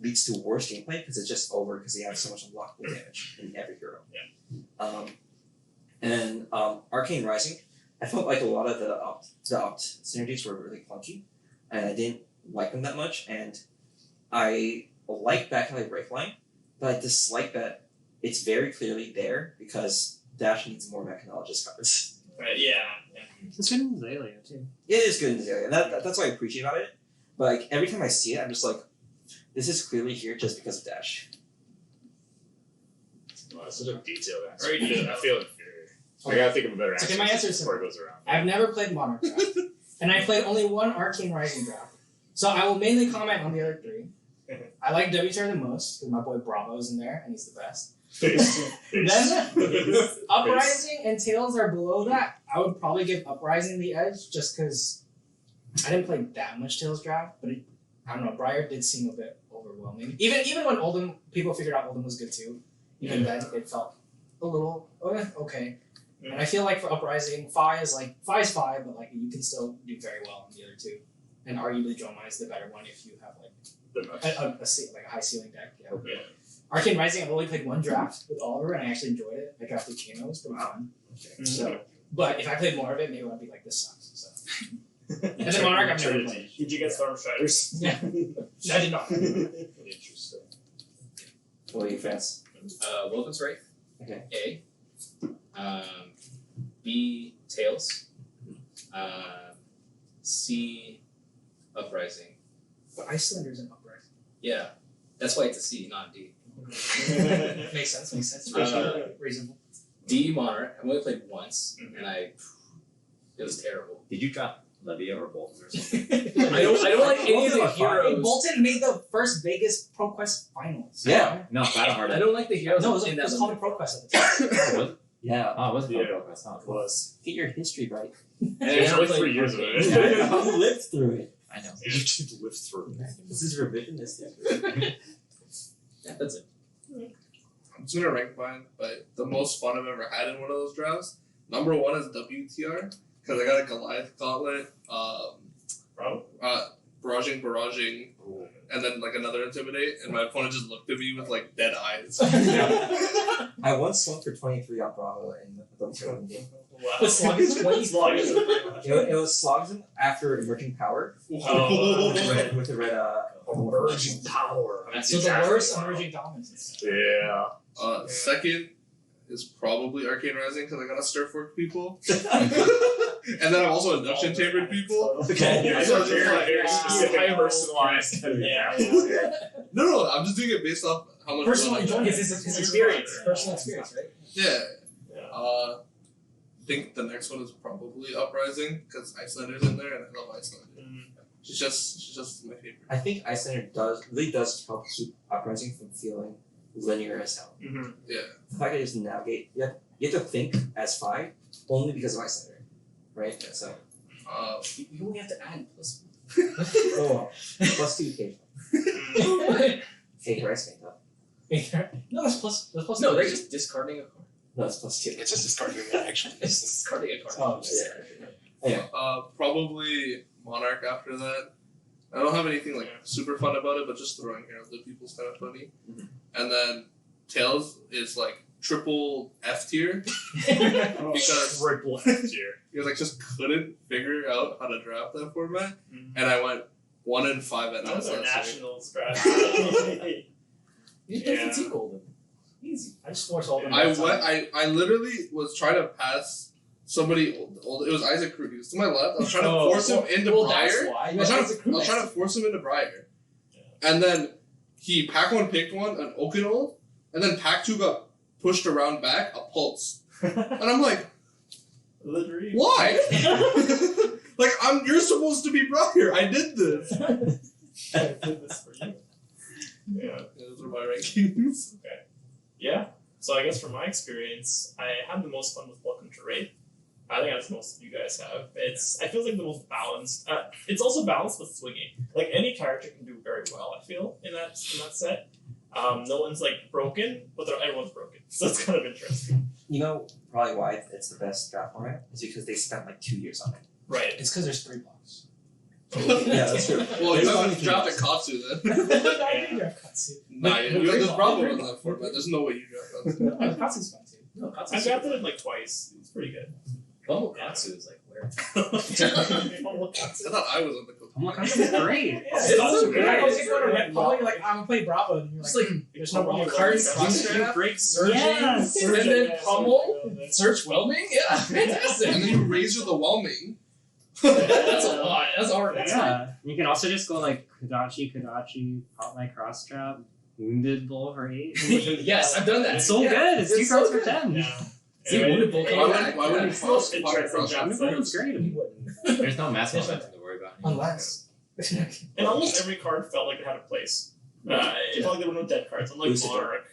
leads to worse gameplay because it's just over because they have so much unblockable damage in every hero. And Arcane Rising, I felt like a lot of the opt synergies were really clunky, and I didn't like them that much. And I like Backalley Breakline, but I dislike that it's very clearly there because Dash needs more mechanologist cards. Right. Yeah. It's good in Azalea too. It is good in this area, and that's what I appreciate about it. But like every time I see it, I'm just like, this is clearly here just because of Dash. Wow, that's such a detailed answer. Very detailed. I feel inferior. I gotta think of a better It's answer. okay, my answer is before it goes around. I've never played Monarch draft, and I played only one Arcane Rising draft. So I will mainly comment on the other three. I like WTR the most because my boy Bravo's in there and he's the best. Then Uprising and Tails are below that. I would probably give Uprising the edge just because I didn't play that much Tails draft, but I don't know. Briar did seem a bit overwhelming. Even when Oldham, people figured out Oldham was good too. Even then, it felt a little okay. And I feel like for Uprising, Fi is Fi, but like you can still do very well on the other two. And arguably Dromai is the better one if you have like a high ceiling deck. Yeah. Okay. Arcane Rising, I've only played one draft with Oliver, and I actually enjoyed it. I drafted Kano, it was pretty fun. So, but if I played more of it, maybe I'd be like, this sucks. So. And then Monarch, I've never played. Did you get Stormstriders? Yeah, I did not. Interesting. What are you fans? Wolfen's Wraith. Okay. A. B. Tails. C. Uprising. But Icelander's an Uprising. Yeah. That's why it's a C, not a D. Makes sense. Reasonable. D. Monarch. I've only played once, and it was terrible. Did you drop Levia or Bolton or something? I don't like any of the Hey, heroes. Bolton made the first Vegas ProQuest finals. Yeah. No, Battleheart. I don't like the heroes. No, it in was that called limit. ProQuest at the time. Yeah. Oh, it was Yeah. ProQuest. Oh, cool. Plus, Get your history right. And there's I only played 3 years of Arcane. it. I lived through it. I know. You should live through it. This is revisionist. Yeah, that's it. I'm just gonna rank mine, but the most fun I've ever had in one of those drafts. Number one is WTR because I got a Goliath Gauntlet, barraging, and then like another Intimidate, and my opponent just looked at me with like dead eyes. I once swung for 23 on Bravo in the WTR game. Wow. But Slug is 20. Slug is pretty much. It was Slogsden after Emerging Power Oh, with the red Emerging power. So the worst emerging dominance. Yeah. Second is probably Arcane Rising because I got to stir fork people, and then I'm also induction chambered people. Okay. Yeah, So so it's very, like- very specific, personalized. Yeah. No, I'm just doing it based off how much Personal fun I've enjoyment. had. His experience. Personal experience, right? Yeah. Yeah. I think the next one is probably Uprising because Icelander's in there, and I love Iceland. She's just my favorite. I think Icelander really does help keep Uprising from feeling linear as hell. Mm-hmm. Yeah. The fact that you just navigate, you have to think as 5 only because of Icelander, right? Yeah, so. You only have to add plus Oh, +2 occasionally. Hey, rice make up. No, that's plus. That's plus. No, they're three. just discarding a card. No, it's +2. It's just discarding it, actually. It's just discarding a card. Oh, Anyway, Probably Monarch after that. I don't have anything like super fun about it, but just throwing Herald of People's kind of funny. Mhm. And then Tails is like triple F tier because Triple tier. because I just couldn't figure out how to draft that format, Mhm. and I went 1 and 5 at That was our last year. nationals draft. You play Yeah. fatigue golden. Easy. I just force all them. I literally was trying to pass somebody old. It was Isaac Krug. He was to my left. I was trying to force him into That's Briar. why. I was trying to force him into Briar. And then he pack 1 picked one, an Okinold, and then pack 2 got pushed around back, a Pulse. And I'm like, The dream. why? Like you're supposed to be Briar. I did this. I did this for you. Yeah. Those are my rankings. Yeah. So I guess from my experience, I had the most fun with Welcome to Raid. I think that's most of you guys have. I feel like the most balanced. It's also balanced with swinging. Like any character can do very well. I feel in that set. No one's like broken, but everyone's broken. So it's kind of interesting. you know probably why it's the best draft format is because they spent like 2 years on it. Right. It's because there's 3 blocks. Yeah, that's true. Well, There's you only haven't 3 drafted blocks. Katsu then. Yeah. Nah, there's problems in that format. There's no way you draft Katsu. No, Katsu's fun too. No, I Katsu's drafted it like twice. It's pretty good. Bumble Katsu is like where? I thought I was on the cook. Oh my god, that's great. Yeah, it's Katsu's so good. I great. was going to Red Public, like, I'm gonna play Bravo, and you're It's like, like there's no wrong Pummel, cards, like, Crossdraft, great Surging, Yes. and then Yeah, Pummel, so Search Whelming? Yeah, fantastic. And then you Razor the Whelming. That's a lot. That's already, that's like, Yeah. You can also just go like Kodachi, pop my cross trap, Wounded Bull for 8. yes, I've done that. It's so Yeah. good. It's 2 It's cards so for 10. Yeah. See, Wounded Bull. Why wouldn't you Still cross interesting cross draft Wounded Bull is sites. great. you wouldn't. There's no mass There's momentum to worry about. Unless. And almost every card felt like it had a place. It felt like there were no dead cards, unlike Blue Sigil. Monarch.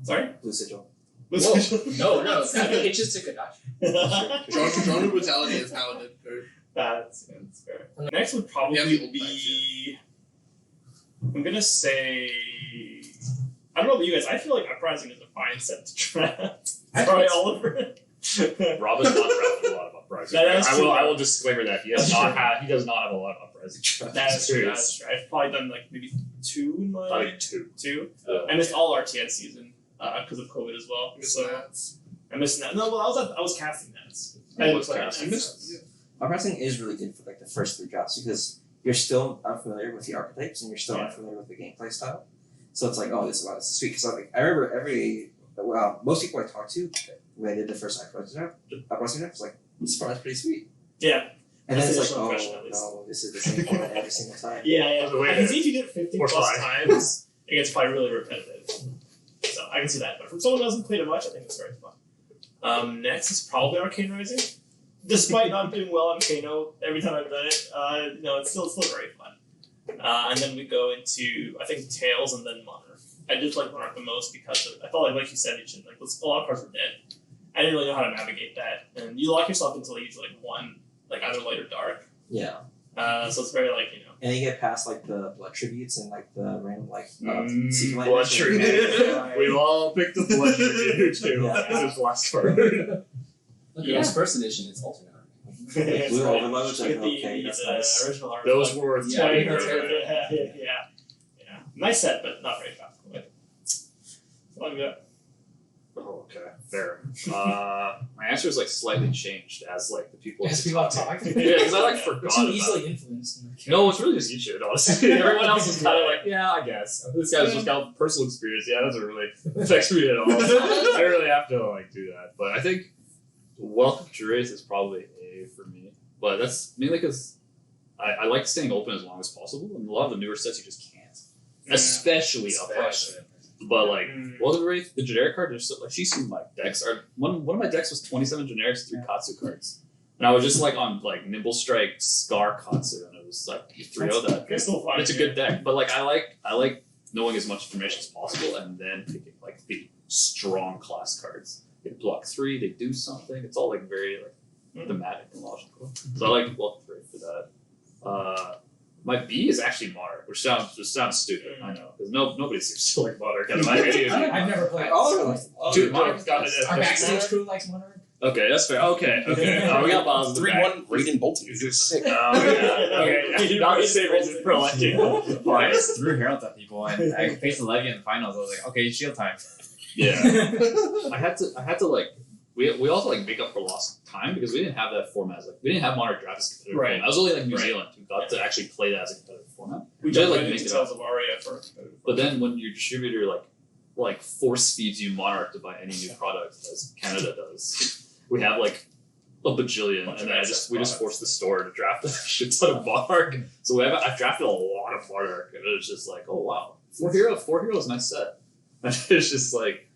Sorry? Blue Sigil. No, it itches to Kodachi. Drone Brutality is how it did. That's fair. Next would probably Yeah, the be. I'm gonna say. I don't know about you guys. I feel like Uprising is a fine set to draft. Sorry, Oliver. Rob has not drafted a lot of Uprising. That is true. I will disclaimer that he does not have a lot of Uprising drafts. That's true. That's true. I've probably done like maybe 2 in my. I think 2. 2. I missed all RTN season because of COVID as well. So I missed that. No, well, I was casting that. I was casting that. Uprising is really good for like the first 3 drafts because you're still unfamiliar with the archetypes and you're still Yeah. unfamiliar with the gameplay style. So it's like, oh, this is sweet. Because like, I remember most people I talked to when I did the first Uprising draft was like, this format's pretty sweet. Yeah. And then That's it's the like, initial impression, oh at least. no, this is the same format every single time. Yeah. Wait, I can see if you did it 50 Or plus 5. times, it gets probably really repetitive. So I can see that. But from someone who hasn't played it much, I think it's very fun. Next is probably Arcane Rising. Despite not doing well on Kano every time I've done it, it's still very fun. And then we go into, I think, Tails and then Monarch. I did like Monarch the most because I felt like you said, a lot of cards were dead. I didn't really know how to navigate that. And you lock yourself into usually one, like either light or dark. Yeah. So it's very And you get past like the blood tributes and like the random like secret Blood lands. tribute. We've all picked the blood tribute too. Yeah. This is the last card. Look, it was first edition. It's alternate. Blue overloads, like, With okay, that's nice. original art. Those were worth Yeah, 20 that's grand. Yeah. Nice set, but not very fast. What have you got? Oh, okay, fair. My answer is like slightly changed as like the people. As people talk. Yeah, because I forgot. We're too about easily it. influenced. No, it's really just you should, honestly. Everyone else is kind of like, yeah, I guess. This guy's just got personal experience. Yeah, that doesn't really affect me at all. I don't really have to like do that. But I think Welcome to Race is probably A for me. But that's mainly because I like staying open as long as possible. And a lot of the newer sets you just can't. Especially Uprising. But like, Welcome to Race, the generic card, there's so, like, she's seen my decks. One of my decks was 27 generics, 3 Katsu cards. And I was just like on like Nimble Strike, Scar Katsu, and it was like you 3-0 that. It's still fun. It's a good deck, but like I like knowing as much information as possible and then picking like the strong class cards. They block 3, they do something. It's all like very like thematic and logical. So I like block 3 for that. My B is actually Monarch, which sounds stupid. I know because nobody seems to like Monarch. I've never played. Dude, Monarch's got it. Our backstage crew likes Monarch. Okay, that's fair. Okay. We got Bob's 3-1 Raiden Bolton. He's sick. Oh yeah. Okay. Not the same reason for electing. I just threw Herald at people and I faced the Levy in the finals. I was like, okay, shield time. Yeah. I had to like we also like make up for lost time because we didn't have that format. Like we didn't have Monarch Draft as a competitive format. I was only like New Zealand who got to actually play that as a competitive format. We did just like like make the it up. of Aria for But then when your distributor like force feeds you Monarch to buy any new product as Canada does, we have like a bajillion, and then we just forced the store to draft a shit ton of Monarch. So I've drafted a lot of Monarch, and it was just like, oh wow, 4 heroes, nice set. And it's just like,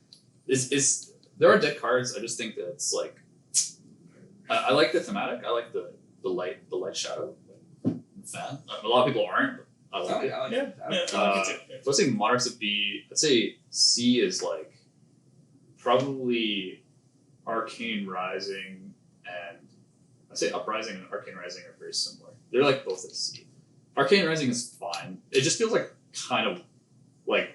it's there are deck cards. I just think that it's like, I like the thematic. I like the light shadow fan. A lot of people aren't. But I like it. So I'd say Monarch's a B. I'd say C is like probably Arcane Rising, and I'd say Uprising and Arcane Rising are very similar. They're like both at C. Arcane Rising is fine. It just feels like kind of like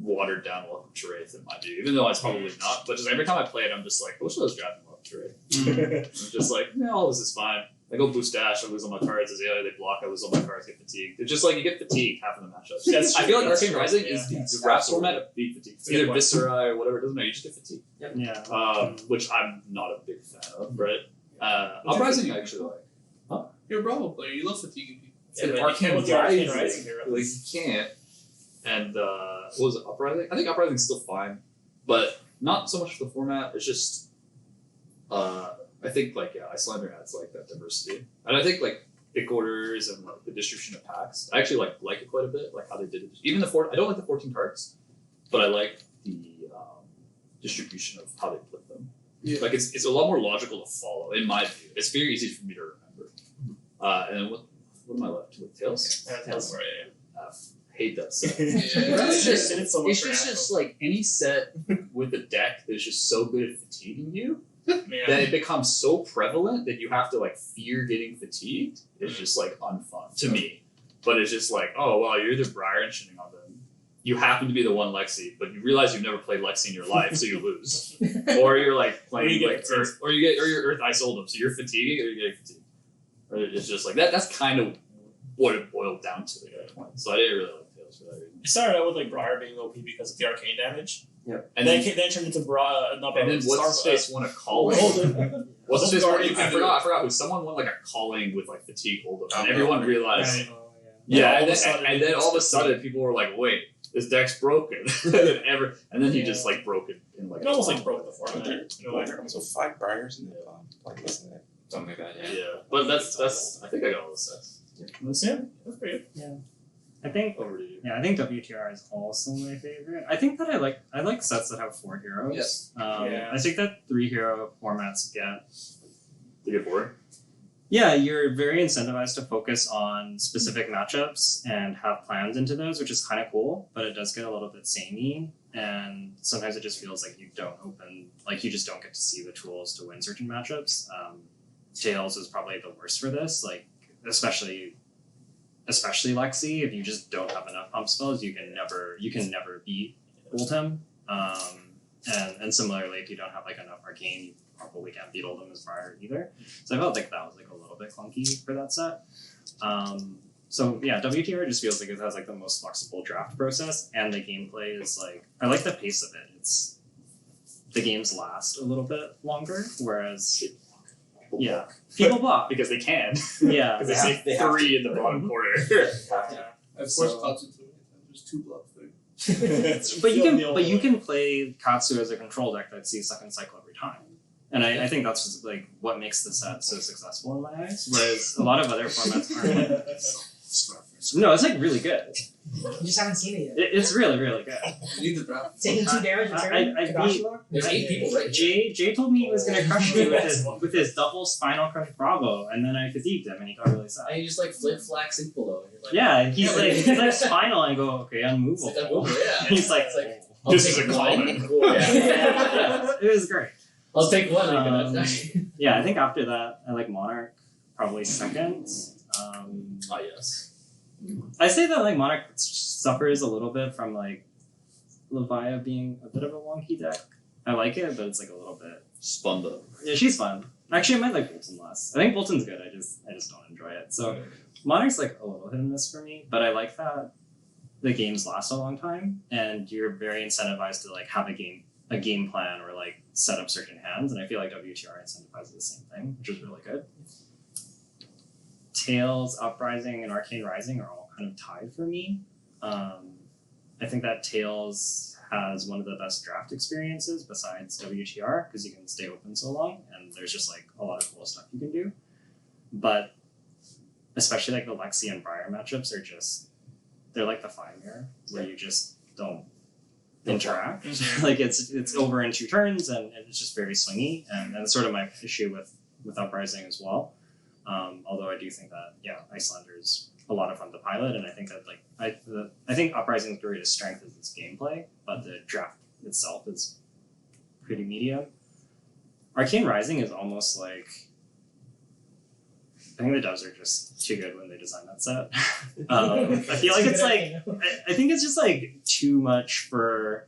watered down Welcome to Wraith in my view, even though it's probably not. But just every time I play it, I'm just like, I wish I was drafting Welcome to Wraith. I'm just like, no, all this is fine. I go boost dash, I lose all my cards. As they block, I lose all my cards, get fatigued. It's just like you get fatigued half of the matchups. I feel like Arcane Rising is the draft format of being fatigued. It's either Viscera or whatever, it doesn't matter, you just get fatigued. Yeah. Which I'm not a big fan of, right? Uprising I actually like. You're a Bravo player. You love fatiguing people. Yeah, but you can't with the Arcane Rising heroes. Like you can't. And what was it, Uprising? I think Uprising's still fine, but not so much for the format. It's just I think like Icelander adds like that diversity, and I think like pick orders and like the distribution of packs. I actually like it quite a bit, like how they did it. Even I don't like the 14 cards, but I like the distribution of how they put them. Yeah. Like it's a lot more logical to follow in my view. It's very easy for me to remember. And then what am I left with? Tails. Tails. Hate that set. Yeah. It's just like any set with a deck that's just so good at fatiguing you that it becomes so prevalent that you have to like fear getting fatigued. It's just like unfun to me. But it's just like, oh wow, you're either Briar and shitting on them. You happen to be the one Lexi, but you realize you've never played Lexi in your life, so you lose. Or you're like playing like Earth, or you're Earth Ice Oldham, so you're fatiguing or you're getting fatigued. Or it's just like that. That's kind of what it boiled down to at that point. So I didn't really like Tails for that reason. It started out with like Briar being OP because of the arcane damage. Yep. And then turned into and then what's his face won a calling? What's his face? I forgot who. Someone won like a calling with like fatigue hold up, and everyone realized. Yeah, and then all of a sudden people were like, "Wait, this deck's broken." and then he just like broke it in like. It almost like broke the format. So 5 Briars in the like isn't it? Something like that. Yeah, but that's. I think I got all the sets. Yeah, that's pretty good. Yeah. I think Over to you. I think WTR is also my favorite. I think that I like sets that have 4 heroes. Yes. I think that 3 hero formats get boring. Yeah, you're very incentivized to focus on specific matchups and have plans into those, which is kind of cool, but it does get a little bit samey, and sometimes it just feels like you just don't get to see the tools to win certain matchups. Tails is probably the worst for this, like especially Lexi. If you just don't have enough pump spells, you can never beat Oldham. And similarly, if you don't have like enough arcane, you probably can't beat Oldham as Briar either. So I felt like that was like a little bit clunky for that set. So yeah, WTR just feels like it has like the most flexible draft process, and the gameplay is like, I like the pace of it. The games last a little bit longer, whereas people block because they can. Yeah, because they say 3 in the bottom corner. I've forced Katsu too many times. There's 2 block things. But you can play Katsu as a control deck that sees second cycle every time. And I think that's just like what makes the set so successful in my eyes. Whereas a lot of other formats aren't. No, it's like really good. You just haven't seen it yet. It's really, really good. You need the draft. Taking 2 damage a turn. I Kadashi beat- lock? There's 8 people right here. Jay told me he was gonna crush me with his double spinal crush Bravo, and then I fatigued him, and he got really sad. And you just like flip flack sync below. You're like, Yeah, and he's like spinal, and I go, okay, unmovable. It's like, oh, yeah. He's like, It's like, This I'll is take a one. common. Cool, yeah. yeah, it was great. I'll take one. Yeah, I think after that, I like Monarch probably second. Ah, yes. I say that like Monarch suffers a little bit from like Leviah being a bit of a wonky deck. I like it, but it's like a little bit. Spun though. Yeah, she's fun. Actually, I might like Bolton less. I think Bolton's good. I just don't enjoy it. So Monarch's like a little hit and miss for me, but I like that the games last a long time, and you're very incentivized to like have a game plan or like set up certain hands, and I feel like WTR incentivizes the same thing, which is really good. Tails, Uprising, and Arcane Rising are all kind of tied for me. I think that Tails has one of the best draft experiences besides WTR because you can stay open so long and there's just like a lot of cool stuff you can do. But especially like the Lexi and Briar matchups are just, they're like the 5-year where you just don't interact. Like it's over in 2 turns and it's just very swingy, and that's sort of my issue with Uprising as well. Although I do think that Icelander's a lot of fun to pilot, and I think that like I think Uprising's greatest strength is its gameplay, but the draft itself is pretty medium. Arcane Rising is almost like, I think the devs are just too good when they design that set. I feel like it's like I think it's just like too much for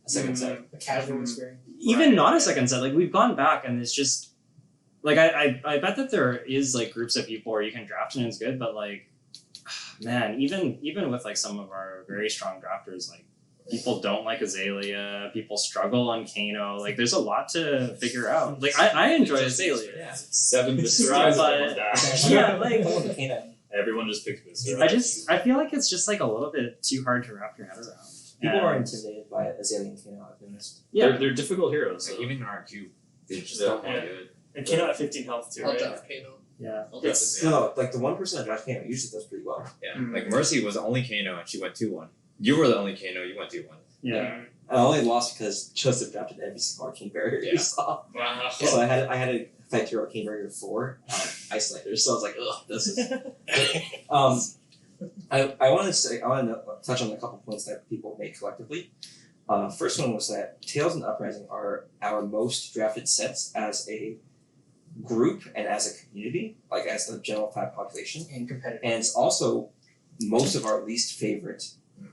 A second set. A casual experience. even not a second set. Like we've gone back and it's just like I bet that there is like groups of people where you can draft and it's good, but like man, even with like some of our very strong drafters, like people don't like Azalea, people struggle on Kano. Like there's a lot to figure out. Like I enjoy Azalea. Yeah. 7 Viscera. But yeah, like Everyone just picks Viscera. I feel like it's just like a little bit too hard to wrap your head around. People are And- intimidated by Azalea and Kano, I've noticed. Yeah. They're difficult heroes. Like, even in our queue, they just Yeah. don't want to do it. And Kano at 15 health too, I'll right? draft Kano. Yeah. I'll draft It's Azalea. no, like the 1% that draft Kano usually does pretty well. Yeah. Mm. Like Mercy was the only Kano and she went 2-1. You were the only Kano, you went 2-1. Yeah. I only lost because Joseph drafted every single Arcane Barrier Yeah. you saw. Wow. So I had to fight through Arcane Barrier 4 Icelanders. So I was like, ugh, this is. I want to touch on a couple points that people make collectively. First one was that Tails and Uprising are our most drafted sets as a group and as a community, like as the general FAB population, And competitive. and it's also most of our least favorite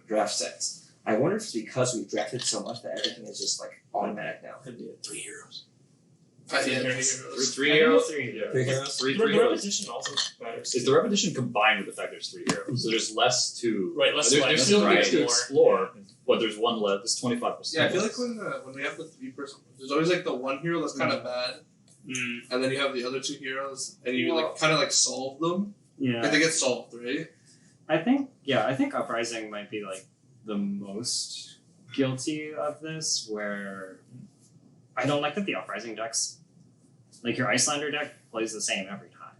draft sets. I wonder if it's because we've drafted so much that everything is just like automatic now. 3 heroes. Three heroes. 3 heroes. Three The heroes. repetition also matters. Is the repetition combined with the fact there's 3 heroes? So there's less to Right, less There's less still right. things to more. explore, but there's one left. There's 25%. Yeah, I feel like when we have the 3-person, there's always like the one hero that's kind of bad, and then you have the other 2 heroes, and you like kind of like solve them. Yeah. Like they get solved, right? I think Uprising might be like the most guilty of this, where I don't like that the Uprising decks, like your Icelander deck plays the same every time,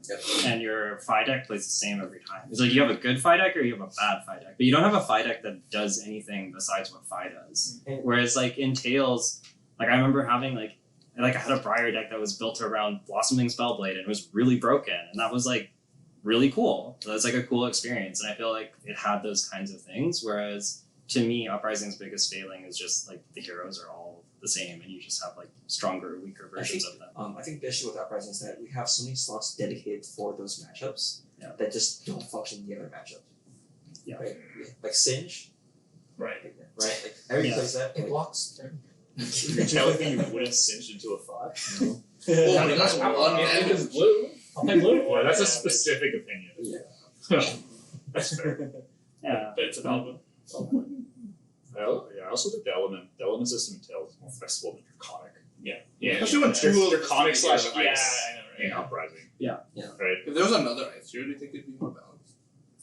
and your Phi deck plays the same every time. It's like you have a good Phi deck or you have a bad Phi deck, but you don't have a Phi deck that does anything besides what Phi does. Whereas like in Tails, like I remember having like I had a Briar deck that was built around Blossoming Spellblade and it was really broken, and that was like really cool. That was like a cool experience, and I feel like it had those kinds of things. Whereas to me, Uprising's biggest failing is just like the heroes are all the same, and you just have like stronger, weaker versions of them. I think the issue with Uprising is that we have so many slots dedicated for those matchups Yeah. that just don't function in the other matchups. Yeah. Right? Like Singe, Right. right? Like everybody Yeah. plays that. It Like, blocks. You're telling me you wouldn't cinch into a 5? No. Oh, but that's one If it's damage. blue, I'll play blue. Well, that's a specific opinion. Yeah. That's fair. Yeah. But it's a Bourbon. I also think the element system entails more flexible than draconic. Yeah. Especially when 2 of Draconic slash yeah. ice I know, right? in Uprising. Yeah. Yeah. Right. If there was another ice hero, do you think it'd be more balanced?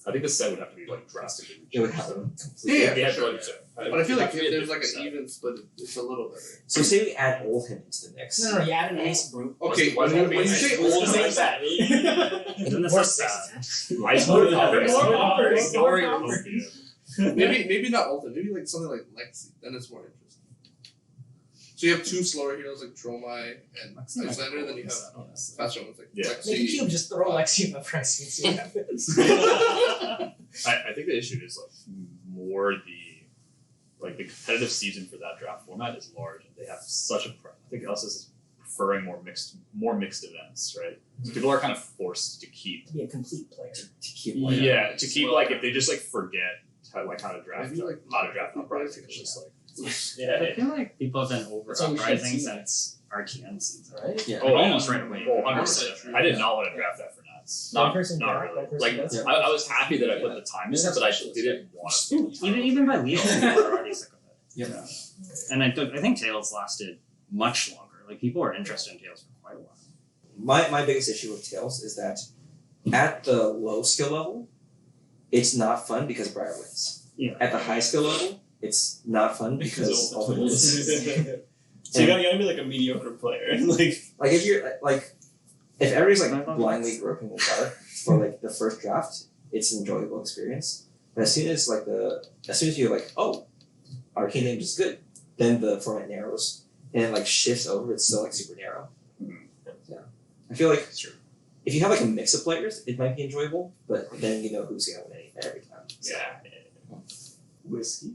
I think the set would have to be like drastically it would changed. happen. Yeah, Yeah, for sure, but But I feel like if there's like an even split, it's a little better. So say we add Oldham into the mix. No, you add an ace brute. Okay, when you say old, Isn't this More like six. Ice Blue maybe not Ulta, maybe like something like Lexi, then it's more interesting. So you have two slower heroes like Dromai and Icelander, then you have faster ones like Yeah. Make a Lexi. cube, just throw Lexi in the price and see what happens. I think the issue is like more the competitive season for that draft format is large, and they have such a. I think LSS is preferring more mixed events, right? So people are kind of forced to keep. Be a complete player. To keep To keep like if they just like forget how to draft Maybe, like, how to draft uprising, it's just like. I feel like people have been over That's why we should uprising see since Archean season. Right? Yeah. Oh, almost right away. Oh, 100%. I did not want to draft that for nuts. One Not person not draft, really. one person Like does. I was happy that I put the time in, but I didn't want to. Even by Leo, people are already sick of it. Yeah. And I think Tales lasted much longer. Like people were interested in Tales for quite a while. My biggest issue with Tails is that at the low skill level, it's not fun because Briar wins. Yeah. At the high skill level, it's not fun because all the wins. So you gotta be like a mediocre player. Like Like if you're like if everybody's like blindly groping the dark for like the first draft, it's an enjoyable experience. But as soon as you're like, oh, Arcane Name is good, then the format narrows and it like shifts over. It's still like super narrow. Yeah, I feel like if you have like a mix of players, it might be enjoyable, but then you know who's gonna win every time. So. Whiskey.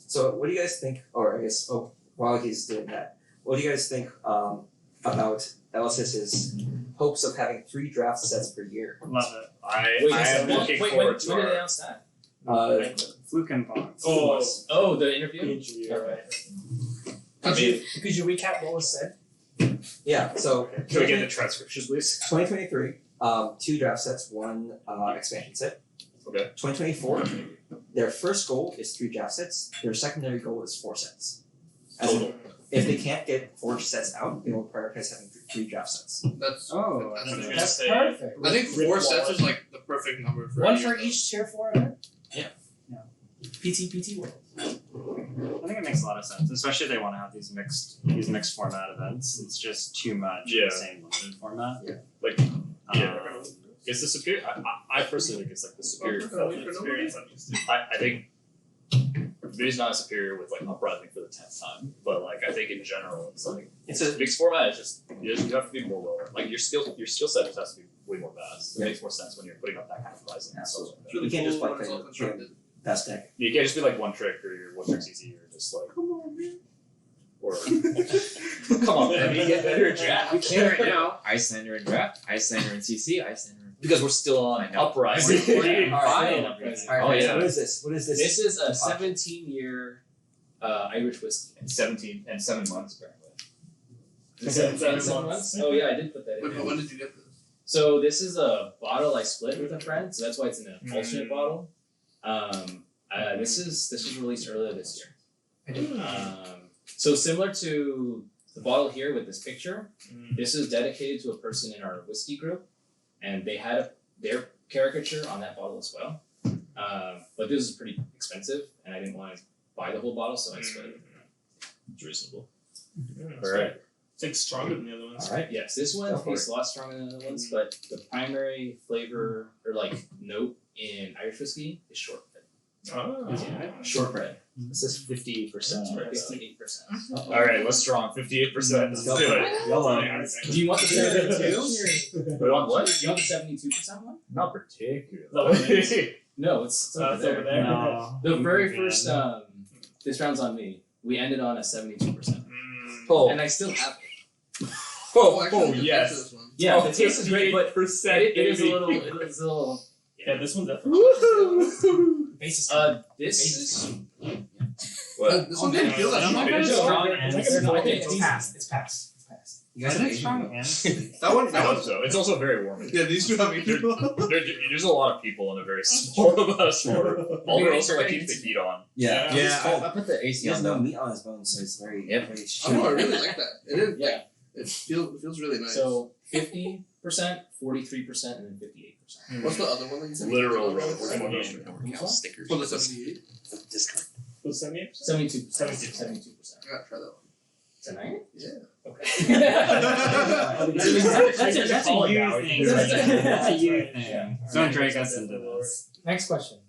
So what do you guys think? Or I guess while he's doing that, what do you guys think about LSS's hopes of having 3 draft sets per year? Love it. I'm looking forward to when did they our. announce that? Fluke and Fox. Oh, the interview? Alright. Could you recap what was said? Yeah. So Can we get the transcriptions, please? 2023, 2 draft sets, 1 expansion set. Okay. 2024, their first goal is 3 draft sets. Their secondary goal is 4 sets. As in, if they can't get 4 sets out, they will prioritize having 3 draft sets. That's That's perfect. I think 4 sets is like the perfect number for One for each tier 4 event? Yeah. PT world. I think it makes a lot of sense, especially if they want to have these mixed format events. It's just too much Yeah. of the same limited format. Like it's the superior. I personally think it's like the superior experience I'm used to. I think Committee's not superior with like uprising for the 10th time, but like I think in general it's like It's a mixed format is just you have to be more well. Like your skill set just has to be way more vast. It makes more sense when you're putting up that kind of rising. Absolutely. It's really You can't just cool like when it's all play constructed. best deck. You can't just be like one trick or your one trick's easy or just like Come on, man. or come on man, you get better at draft. We can right now. Icelander and draft, Icelander and CC, Icelander. Because we're still on Uprising. Alright. Alright, Oh, yeah. what is this? What is this? This is a 17-year Irish whiskey. And 17 and 7 months apparently. 7 months? Oh yeah, I did put that in. Wait, but when did you get this? So this is a bottle I split with a friend, so that's why it's in an alternate bottle. This was released earlier this year. So similar to the bottle here with this picture, this is dedicated to a person in our whiskey group, and they had their caricature on that bottle as well. But this is pretty expensive, and I didn't want to buy the whole bottle, so I split it. It's reasonable. Alright. It's like stronger than the other ones. Alright. Yes, this one Go for tastes a lot stronger than the other ones, but the primary flavor or like note in Irish whiskey is shortbread. Shortbread. This is 50%. 58%. All right, let's strong. 58%. Let's do it. Yellow. Do you want the 72? Wait, on what? Do you want the 72% one? Not particularly. No, it's over there. No. The very first this round's on me. We ended on a 72%. Oh, And I still have it. Actually, the yes. taste of this one. Yeah, the taste is great, but percent. it is a little Yeah, this one's definitely. Basis. This is What? This one didn't feel that strong. It's passed. It's passed. You guys have Asian strong people. and That one, I that hope one. so. It's also very warm. Yeah, these two have Asian people. There's a lot of people in a very small amount of store. All the also like keeps the heat on. Yeah. Yeah, I put the He AC has on no though. meat on his bones, so it's very, Yep. very I don't know, I really like that. It is, Yeah. it feels really nice. so 50 43%, and then 58%. What's the other one that you said? Literal road. road. Stickers. For the 78? Discount. Was 78%? 72%. 72%. I gotta try that one. Tonight? Yeah. Okay. That's a you thing. That's a you thing. Don't drag us into this. Next question.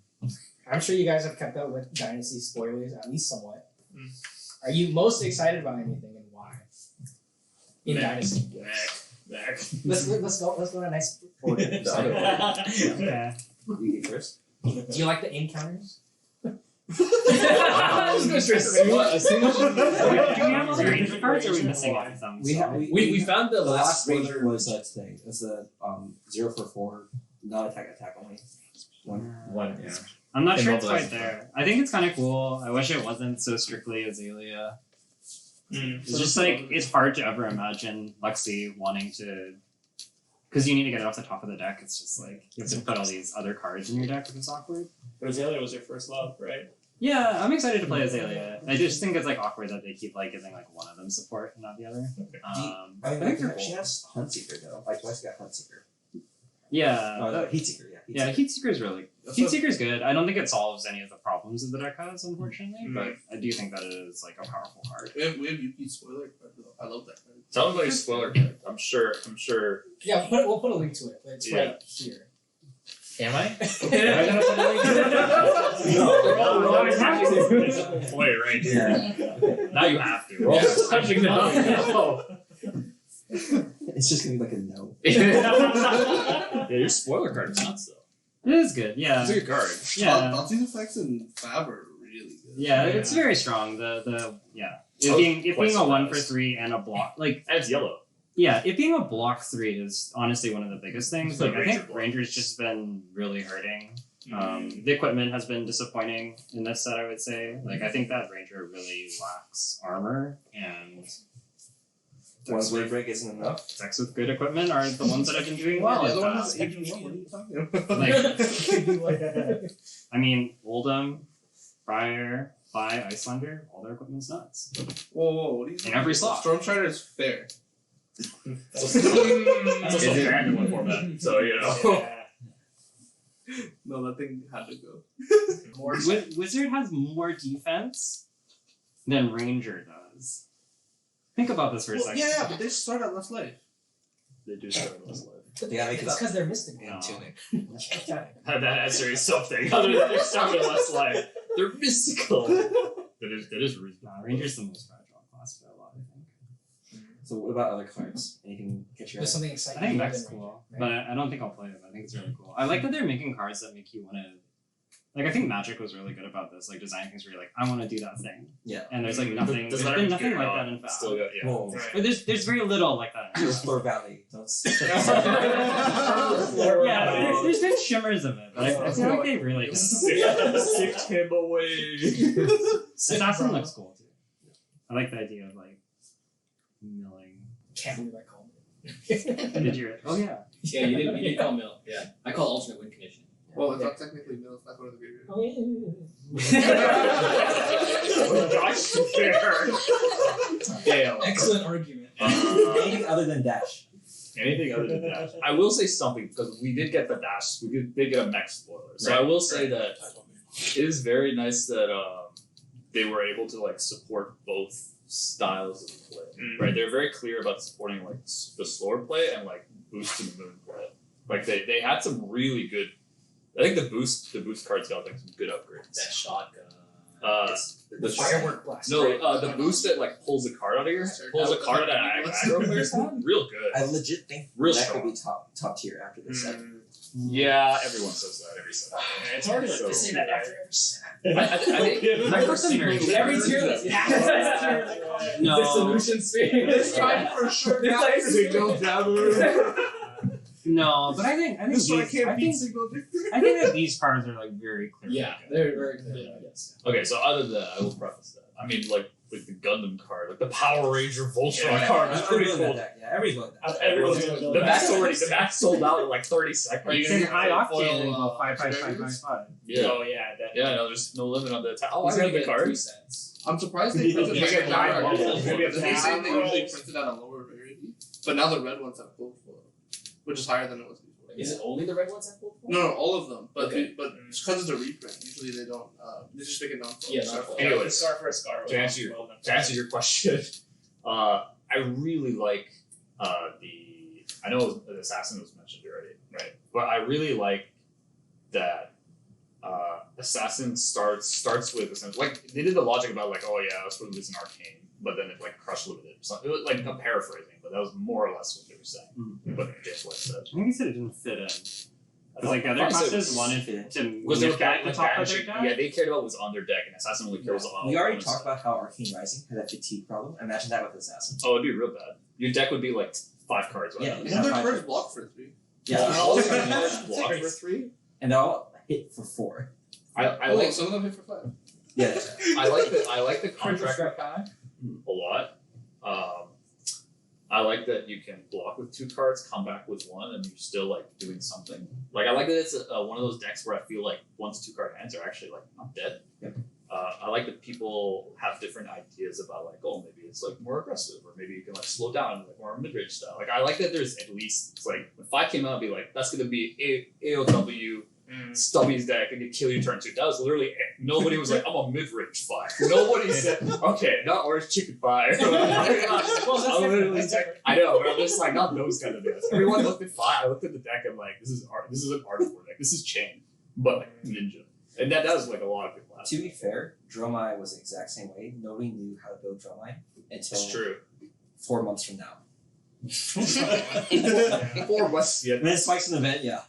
I'm sure you guys have kept up with Dynasty spoilers, at least somewhat. Are you most excited about anything and why? In Dynasty. Back. Let's go on a nice order. Okay. You get first. Do you like the encounters? Just go straight to the Do we have all the ranger cards or are we missing some? We found the The last last ranger spoiler was today. It's the 0 for 4, not attack only. one. Yeah. I'm not They sure it's mobilize quite there. I think it's kind of cool. I wish it wasn't so strictly Azalea. It's just like, it's hard to ever imagine Lexi wanting to, because you need to get it off the top of the deck. It's just like, you have to put all these other cards in your deck, which is awkward. But Azalea was your first love, right? Yeah, I'm excited to play Azalea. I just think it's like awkward that they keep like giving like one of them support and not the other. I I think they're she cool. has Huntseeker though. I twice got Huntseeker. Yeah. No, Heatseeker, yeah. Yeah, Heatseeker's really That's what- Heatseeker's good. I don't think it solves any of the problems that the deck has, unfortunately, but I do think that it is like a powerful card. We have Yuki spoiler card though. I love that card. Sounds like a spoiler card. I'm sure. Yeah, we'll put a link to it. It's right here. Am I? We're all play right here. Yeah. Now you have to. We're all touching the It's just gonna be like a no. Yeah, your spoiler card is nuts though. It is good, yeah. It's a good card. Yeah. Bounty effects and FAB are really good. Yeah, it's very strong. The It Oh, being quite a 1 for surprised. 3 and a block, like And it's yellow. yeah, it being a block 3 is honestly one of the biggest things. It's like Like I Ranger think block. Ranger's just been really hurting. The equipment has been disappointing in this set, I would say. Like I think that Ranger really lacks armor, and One blade break isn't enough. decks with good equipment are the ones that have been doing Wow, well. the in other one the has past. AG1. What are you talking about? Like, I mean, Oldham, Briar, Phi, Icelander, all their equipment's nuts. Whoa, what are you In every slot. Storm Strider is fair. It's also a random one format. So you know. No, that thing had to go. Wizard has more defense than Ranger does. Think about this for a second. Yeah, but they start at less life. They do start with less life. Yeah, make it It's up. because they're mystical. No. That answer is something other than they start with less life. They're mystical. That is reasonable. Ranger's the most fragile class for a lot, I think. So what about other cards? Anything catch your There's eye? something I exciting. think about that's it, cool, right? but I don't think I'll play it. I think it's really cool. I like that they're making cards that make you want to. Like I think Magic was really good about this, like designing things where you're like, I want to do that thing. Yeah. And there's like nothing. Doesn't There's matter been if nothing you like get it that in or not, FAB. Still got yeah. Whoa. But there's very little like that. in FAB. Floor Valley. Don't Yeah, there's been shimmers of it, but I feel like they really did. Sift him away. Assassin looks cool too. I like the idea of like milling. Can't believe I called it. Did you? Oh yeah. Yeah, you did call mill. Yeah. I call alternate win condition. Well, it's not technically middle, it's not going to the graveyard. Josh fair. Dale. Excellent argument. Anything other than dash. Anything other than dash. I will say something because we did get the dash. We did get a mech spoiler. So I will say that it is very nice that they were able to like support both styles of play. Right, they're very clear about supporting like the slower play and like boost to the moon play. Like they had some really good. I think the boost cards got like some good upgrades. That shotgun. The Firework blast. No, the boost that like pulls a card out of your card out of aggro players hand. Real good. I legit think Real that strong. could be top tier after this set. Yeah, everyone says that every set. It's hard So- to say that after every set. I think my first time Every tier list. No. The solution sphere. This time for sure. Signal jammer. No, but I think This one I these, can't beat signal different. I think that these cards are like very clear. Yeah, they're very clear. Yes. Okay, so other than that, I will preface that. I mean, like the Gundam card, like the Power Ranger Voltron card was pretty cool. Yeah, everyone's that. Everyone's gonna build The that. match sold out in like 30 seconds. Are you It's gonna in get high foil, octane and go 5. Yeah. Oh yeah, that. Yeah, no, there's no limit on the attack. Oh, He's I gonna read the get 3 cards. sets. I'm surprised they printed You like get a nine lower rolls. rarity. Maybe They say they usually printed at a lower rarity, but now the red ones have full foil. which is higher than it was before. Is it only the red ones that pull? No, all of them. But Okay. but because it's a reprint, usually they don't. They just make it non-foil. Yeah, Star non-foil. foil. Anyway, A scar for a scar. to answer your question, I really like the. I know the assassin was mentioned already, right? But I really like that assassin starts with essentially like they did the logic about like, oh yeah, let's put this in arcane, but then it like crushed limited. So it was like a paraphrasing, but that was more or less what they were saying. But Dick like said. I think he said it didn't fit in. Because like the other Probably classes said- wanted to Was there move that to like top of their banishing? deck. Yeah, they cared about what was on their deck, and assassin only cares about. We already talked about how Arcane Rising had that fatigue problem. Imagine that with Assassin. Oh, it'd be real bad. Your deck would be like 5 cards. Right Yeah. now. Isn't their cards block for 3? Yeah. All of their cards block for 3. And they all hit for 4. I like some of them hit for 5. Yeah. I like the contract mechanic a lot. I like that you can block with 2 cards, come back with 1, and you're still like doing something. Like I like that it's one of those decks where I feel like 1 to 2 card hands are actually like not dead. Yep. I like that people have different ideas about like, oh, maybe it's like more aggressive, or maybe you can like slow down like more mid-range style. Like I like that there's at least it's like when 5 came out, I'd be like, that's gonna be AOW. Stubby's deck and kill you turn 2. That was literally it. Nobody was like, I'm a mid-range 5. Nobody said, okay, not orange chicken 5. I literally I know, but I'm just like, not those kind of decks. Everyone looked at 5. I looked at the deck and like, this is an Ardor deck. This is chain, but like ninja. And that was like a lot of people. To be fair, Dromai was the exact same way. Nobody knew how to build Dromai until It's true. 4 months from now. 4 months, yeah. And then spikes an event, yeah.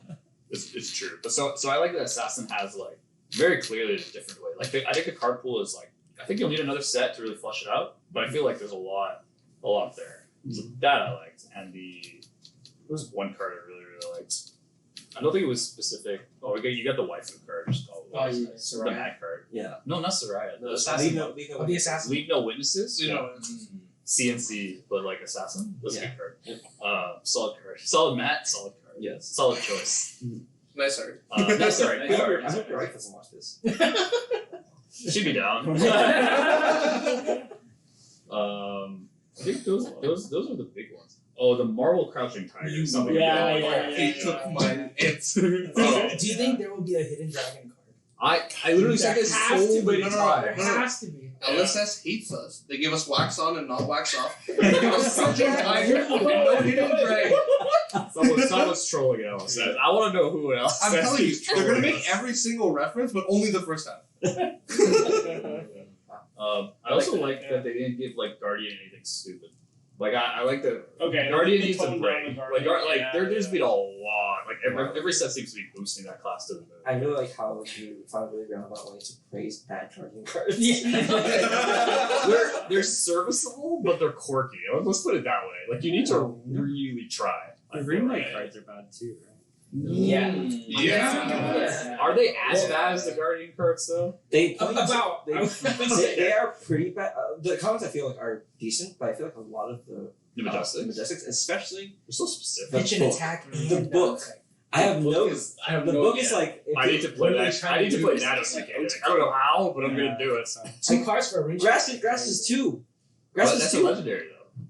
It's true. But so I like that Assassin has like very clearly a different way. Like I think the card pool is like I think you'll need another set to really flush it out. But I feel like there's a lot there. So that I liked, and there was one card I really liked. I don't think it was specific. Oh, you got the waifu card. Just called the Soraya. Mad card. Yeah. No, not Soraya. The Leave Assassin. no, The assassin. Leave no witnesses. You know, CNC, but like Assassin. That's a Yeah. good card. Solid card. Solid mat. Solid card. Yes. Solid choice. nice art. That's alright. I hope your wife doesn't watch this. She'd be down. I think those are the big ones. Oh, the Marvel Crouching Tiger. Something. Yeah. He took my answer. Do you think there will be a hidden dragon card? I literally said this There has so to be. many No, no, times. There has to be. LSS hates us. They give us wax on and not wax off. They give us Crouching Tiger and no hidden dragon. Someone's trolling LSS. I want to know who else. I'm telling you, is they're gonna trolling make us. every single reference, but only the first half. I also like that they didn't give like Guardian anything stupid. Like I like that Okay. Guardian needs to Tone down break. the Like Guardian. there's been a lot. Like every set seems to be boosting that class to the moon. I really like how you found a really roundabout way to praise bad Guardian cards. They're serviceable, but they're quirky. Let's put it that way. Like you need to really try. The green light cards are bad too, right? Yeah. Yeah. Are they as bad as the Guardian cards though? They point About. they are pretty bad. The comments I feel like are decent, but I feel like a lot of the The Majestics? Majestics, especially They're so specific. The Pitch and book. attack. The and book. downside. I have no. I have The no book idea. is like if I you- need to play Literally that. trying I need to to play do that. this. I don't know how, but I'm gonna do it. 2 cards for a ring. Grass is 2. Grass But is that's 2. a legendary though.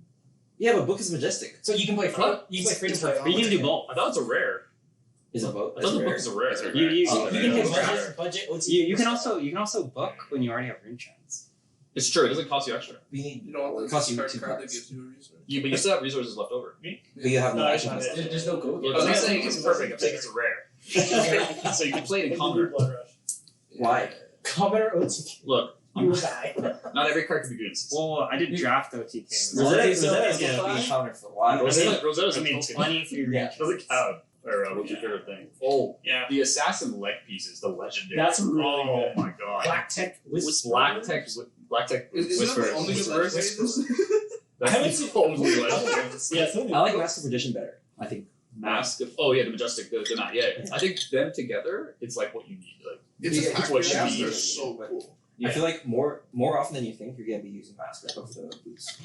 Yeah, but book is majestic. So you can play free. You can play free to play. But you can do both. I thought it's a rare. Is a book. I thought the book is a rare. You- you- So you can Yeah. play budget OTK. You can also book when you already have rune chance. It's true. It doesn't cost you extra. We need. You know what? It costs you Card 2 that cards. gives you a resource. But you still have resources left over. But you have no No, action. it's not stuff. There's no go. I'm not saying it's perfect. I'm saying it's a rare. So you can play it in commoner. Blood rush. Why? Commoner OTK. Look, You will die. not every card can be good in season. Well, I did draft OTK. Rosetta's so gonna it's be fine. counter for a while. Rosetta's I a mean, token. 20 for your Yeah. rune Doesn't chance. count. Or what's your favorite thing? Oh, Yeah. the assassin leg pieces, the legendary. That's really Oh good. my god. Black Tech Whisper. Black Tech Is that the only Whisper. universe that is? That's I haven't the seen- only legendary. Yeah, so I like Master of Perdition better. I think. Mask of the Majestic, the Matt. Yeah, I think them together, it's like what you need. Like It's Yeah, attack it's what you reactions need. are so cool. I feel like more often than you think you're gonna be using Master of the boots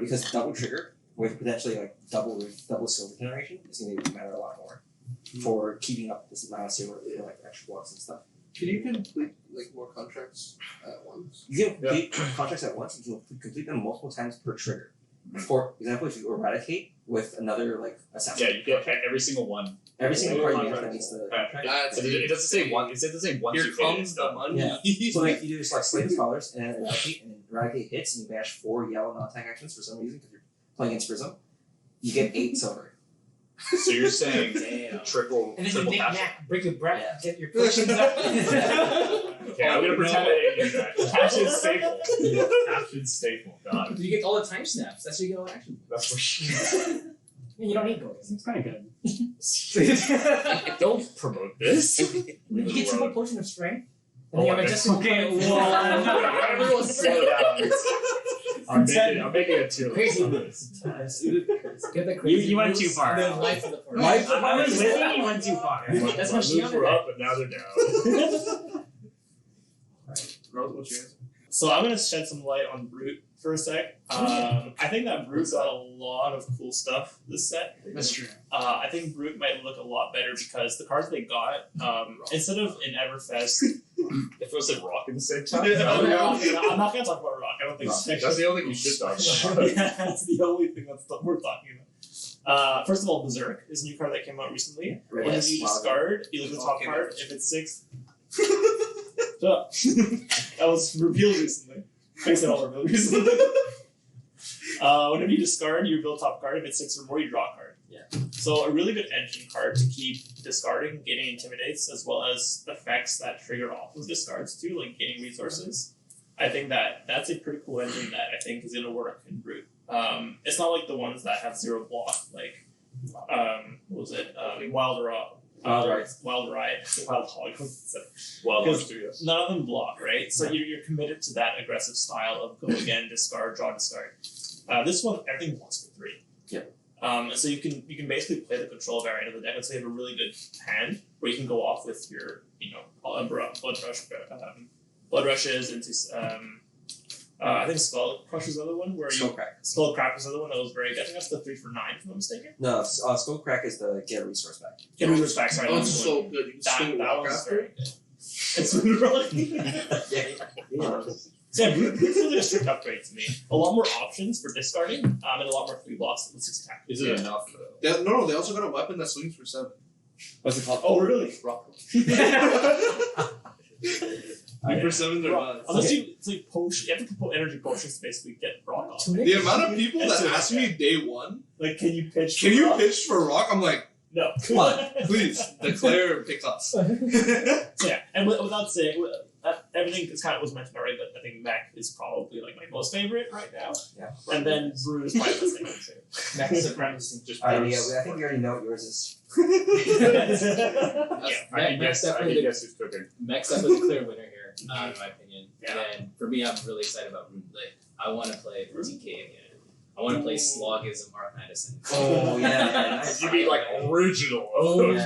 because double trigger with potentially like double silver generation is gonna matter a lot more for keeping up this amount of silver like extra blocks and stuff. Can you complete like more contracts at once? You can complete contracts at once. You can complete them multiple times per trigger. For example, if you eradicate with another like assassin, Yeah, you get every single one. every single Every card you contract. that meets the That's It doesn't say one. It doesn't say once Here you hit it, comes it's the done. money. Yeah. So like you do just like Slay the Scholars and eradicate hits, and you bash 4 yellow non-attack actions for some reason because you're playing against Prism. You get 8 silver. So you're saying triple And then you triple knick cash. knack, break your breath, Yeah. get your potions up. Okay, I'm gonna pretend I didn't use that. Cash is staple. Cash is staple. God. You get all the time snaps. That's how you get all the action. That's for sure. You don't need gold. Seems kind of good. Don't promote this. You get triple potion of strength. And then you have a just Everyone slow down. I'm making a tier list Crazy. on this. Get the crazy. You went moves, too far. and then life of the forest. Life of I was with you, you went too far. That's My what she moves were up, but now they're down. Rose, what's your answer? So I'm gonna shed some light on Brute for a sec. I think that Brute got a lot of cool stuff this set. That's true. I think Brute might look a lot better because the cards they got, instead of in Everfest, If it was like rock at the same time. I'm not gonna talk about Rock. I don't think it's That's the only thing you should talk about. Yeah, that's the only thing that's worth talking about. First of all, Berserk is a new card that came out recently. When Yes. you discard, you look at the top Okay. card. If it's 6, shut up. That was revealed recently. I said all revealed recently. Whenever you discard, you reveal top card. If it's 6 or more, you draw a card. Yeah. So a really good engine card to keep discarding, gaining intimidates, as well as effects that trigger off of discards too, like gaining resources. I think that's a pretty cool engine that I think is gonna work in Brute. It's not like the ones that have 0 block, like what was it? Wild Ride. Wild Hog. Well, Because too, yes. none of them block, right? So you're committed to that aggressive style of go again, discard, draw, discard. This one, everything blocks for 3. Yeah. So you can basically play the control variant of the deck, and so you have a really good hand where you can go off with your blood rushes into I think Skull Crush is another one where Skull Crack is another one that was very good. I think that's the 3 for 9 if I'm not mistaken. No, Skull Crack is the get a resource back. Get resource back, sorry. Oh, that's it's the one. so good. You can That swing walk one's after. very good. It's really So yeah, Brute feels like a strict upgrade to me. A lot more options for discarding, and a lot more 3 blocks with 6 attack. Is it enough though? No, they also got a weapon that swings for 7. What's it called? Oh really? Rock. 3 for 7, they're not. Unless it's like potion, you have to put energy potions to basically get rock off. The amount of people It's that a- ask me day 1, Like, can you pitch? can for you rock? pitch for rock? I'm like, No. Come on. please, declare Picross. So yeah, and without saying everything is kind of was mentioned already, but I think Mech is probably like my most favorite right now. Yeah. And then Brew is probably the second too. Max supremacy. Just Yeah, Bruce. I think we already know what yours is. I can guess. I can guess who's cooking. Mech's up is a clear winner here, in my opinion. Yeah. And for me, I'm really excited about Rude Blade. I want to play TK again. I want to play Slogism Arcanidus. Oh yeah, nice. You mean like original? OG.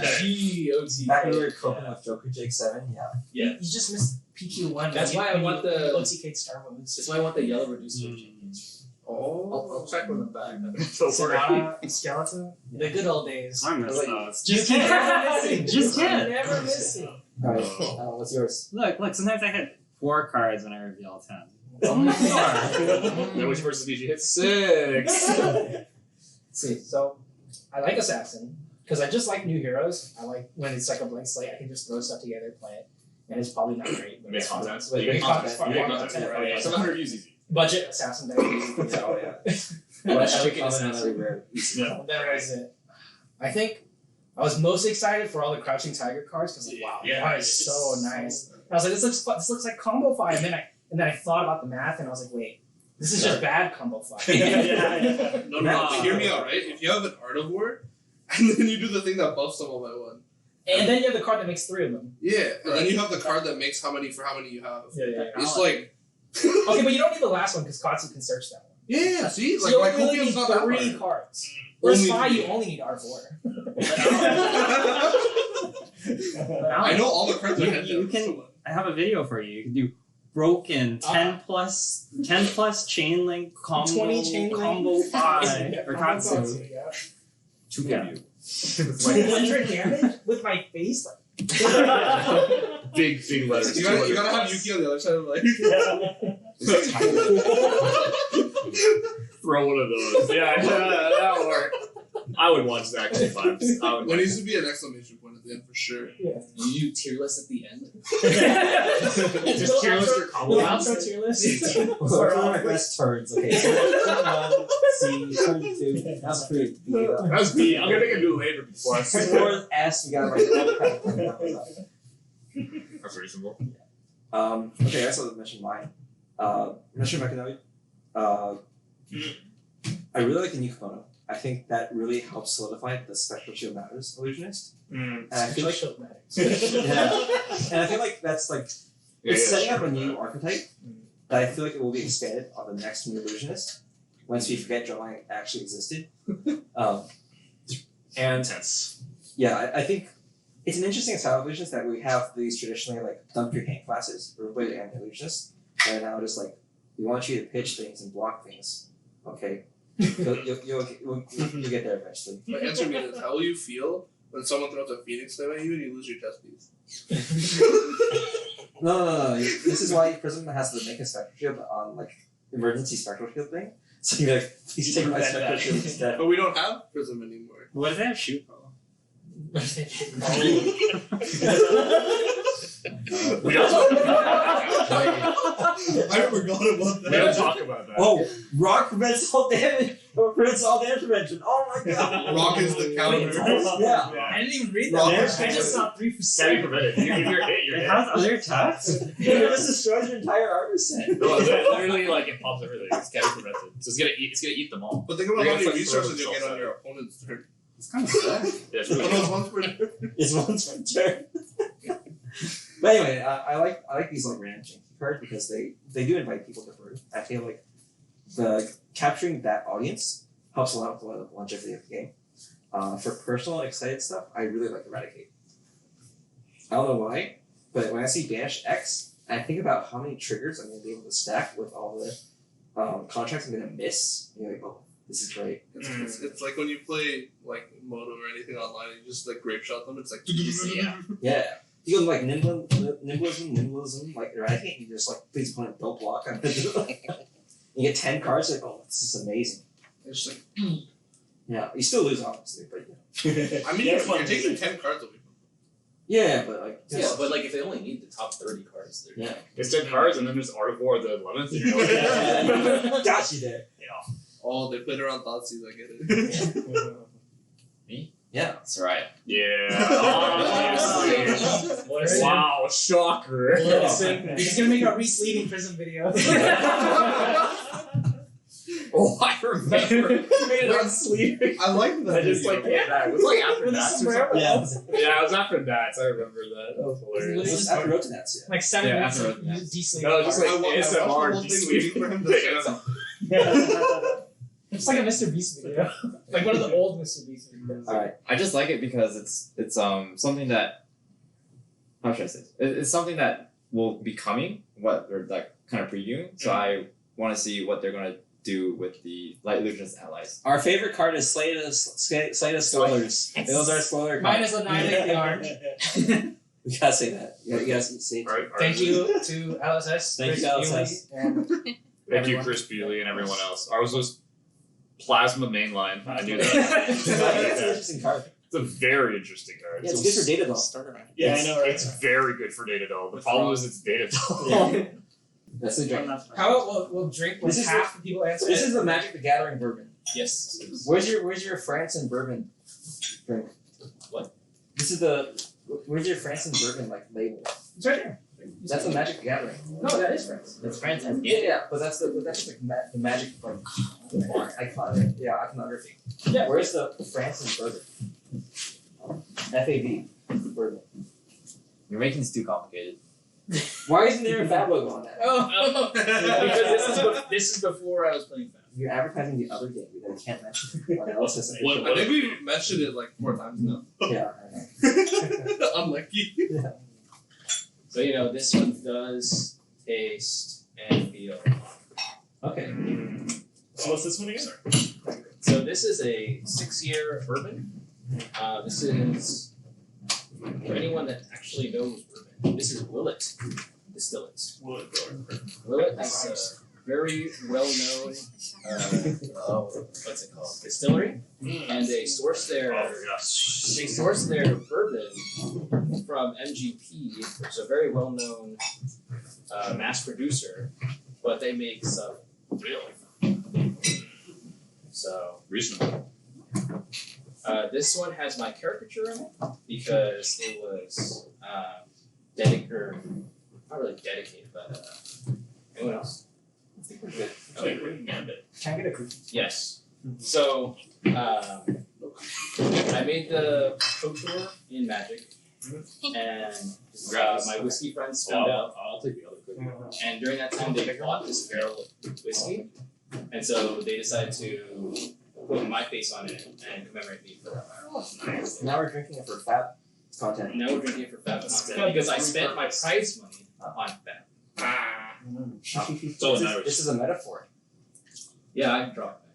Back when we were coping with Joker Jake 7, yeah. Yeah. You just missed PQ1. That's why I want the- OTK Star Wounds. That's why I want the yellow reducer. Oh. I'll check on the back. Sonata, Skeleton. The good old days. I'm Like- just You never missing. Just hit. Never missing. Alright, what's yours? Look, sometimes I hit 4 cards when I reveal 10. Then which versus did you hit? 6. See, so I like Assassin because I just like new heroes. I like when it's like a blank slate. I can just throw stuff together, play it, and it's probably not great. But Make it's fun. content. But You make get content. content. You get Fun content. right? Yeah, 700 is easy. Budget Assassin deck. Oh yeah. Let's I check it would out. another rare. Yeah. That was it. I think I was most excited for all the Crouching Tiger cards because like, wow, Yeah, that is it's so nice. I was like, this looks like combo 5, and then I thought about the math, and I was like, wait, this is just bad combo 5. Yeah. No, but hear me out, right? If you have an Art of War, and then you do the thing that buffs them 1 by 1. And then you have the card that makes 3 of them. Yeah, and then you have the card that makes how many for how many you have. Yeah. It's like, Okay, but you don't need the last one because Katsu can search that one. yeah, see? So Like, you my only really Copium's need not that 3 hard. cards. Whereas Only 5, 3. you only need R4. I know all the cards are You- head you down, can- so- I have a video for you. You can do broken 10 plus chain link combo 20 chain link. combo 5 or Katsu. Yeah. 2 Yeah. 200 damage with my face? Like, Big letters. You gotta have Yuki on the other side of the leg. Yeah. Throw throw one of those. Yeah, that'll work. I would watch that actually vibes. There needs to be an exclamation point at the end for sure. You tier list at the end. Just tier list your The combos. outro tier list. What are my best turns? Okay, so turn 1, C, turn 2, that's 3. That's B. I'm gonna make a new later before I Turn say 4, S, we gotta write That's reasonable. Okay, I also mentioned mine. I'm not sure if I can know it. I really like the new kimono. I think that really helps solidify the Spectral Shield Matters illusionist. And I feel like and I feel like that's like it's setting up a new archetype that I feel like it will be expanded on the next new illusionist once we forget drawing actually existed. And Intense. yeah, I think it's an interesting style of illusionist that we have these traditionally like dump your hand classes, Rublid and illusionist, and now just like we want you to pitch things and block things. Okay. You'll get there eventually. But answer me this: how will you feel when someone throws a phoenix flame at you and you lose your chest piece? No. This is why Prism has to make a spectral shield on like emergency spectral shield thing. So you're like, please take my spectral shield instead. But we don't have Prism anymore. What does that have shoot? We don't talk about I forgot about We don't talk about that. Oh, rock prevents all damage. Or prevents all damage prevention. Oh my god. Rock is the counter. Yeah. I didn't even read Rock that. is I just saw 3 for Can be prevented. If you're hit, you're It hit. has other attacks? It just destroys your entire armor set. No, literally, like it pops everything. It's can be prevented. So it's gonna eat them all. But think about You're how many gonna resources fucking you get throw on your opponent's turn. It's kind of sad. Yeah, it's Oh, really no, it's once per turn. It's once per turn. But anyway, I like these like random janky cards because they do invite people to brew. I feel like the capturing that audience helps a lot with the longevity of the game. For personal excited stuff, I really like Eradicate. I don't know why, but when I see Banish X, I think about how many triggers I'm going to be able to stack with all the contracts I'm going to miss. And you're like, oh, this is great. It's like when you play like Moto or anything online, and you just like grape shot them. It's like Yeah. You go like nimblism, like Eradicate, and you just like, please opponent, don't block. You get 10 cards, like, oh, this is amazing. It's just like Yeah, you still lose, obviously, but you know. I mean, you're taking 10 cards away from Yeah, but like. Yeah, but like if they only need the top 30 cards, they're Yeah. It's 10 cards, and then there's Art of War, the 11th. You know, Got you there. Oh, they played around Thoughtseize, I get it. Yeah. That's right. Yeah. Wow, shocker. He's gonna make a Reese leading Prism video. Oh, I remember. Made it on sleep. I like that. I just like that. It was like after that. Yeah. Yeah, it was after that. I remember that. That was hilarious. It's after Rotonets, yeah. Like 7 Yeah, minutes after of that. de-sleep. No, just like I watched the ASMR whole de thing sleep. waiting for him to say something. It's like a Mr. Beast video. Like one of the old Mr. Beast videos. Alright. I just like it because it's something that, how should I say this? It's something that will be coming, what they're like kind of previewing. So I want to see what they're gonna do with the Light Illusionist allies. Our favorite card is Slate of Spoilers. Those are spoiler cards. Minus annihilate the orange. We gotta say that. You gotta say it. Right, Thank you to LSS. Thank you, Chris LSS. Bewley, and Thank you, everyone. Chris Bewley and everyone else. Ours was Plasma Mainline. I knew I think it's an that. interesting card. It's a very interesting card. Yeah, it's good for data though. Starter round. Yeah, I know, right? It's very good for data doll. The problem is it's data doll. That's the drink. How about we'll drink when This is half the people answer This it? is the Magic the Gathering bourbon. Yes. Where's your France and bourbon drink? What? This is the where's your France and bourbon like label? It's right there. That's the Magic the Gathering. No, that is France. It's France and Yeah, but that's like the magic like iconography. Yeah. Where's the France and bourbon? FAB bourbon. You're making this too complicated. Why isn't there a FAB logo on that? Oh, because this is before I was playing FAB. You're advertising the other game that I can't mention. What else is it? I think we mentioned it like 4 times now. Yeah, I know. Unlucky. So this one does taste and feel. Okay. So what's this one again? So this is a 6-year bourbon. This is for anyone that actually knows bourbon. This is Willett Distillate. Willett is very well-known, what's it called, distillery, and they source their bourbon from MGP, which is a very well-known mass producer, but they make some really. So Reasonable. this one has my caricature in it because it was dedicated, not really dedicated, but anyone else? I think we're good. Okay, we're gambit. Can I get a cookie? Yes. So I made the couture in Magic, and my whiskey friends found out. I'll take the other cookie. And during that time, they bought this barrel of whiskey, and so they decided to put my face on it and commemorate me for that. Nice. Now we're drinking it for FAB content. Now we're drinking it for FAB content because I spent my prize money on FAB. So matters. This is a metaphor. Yeah, I dropped that.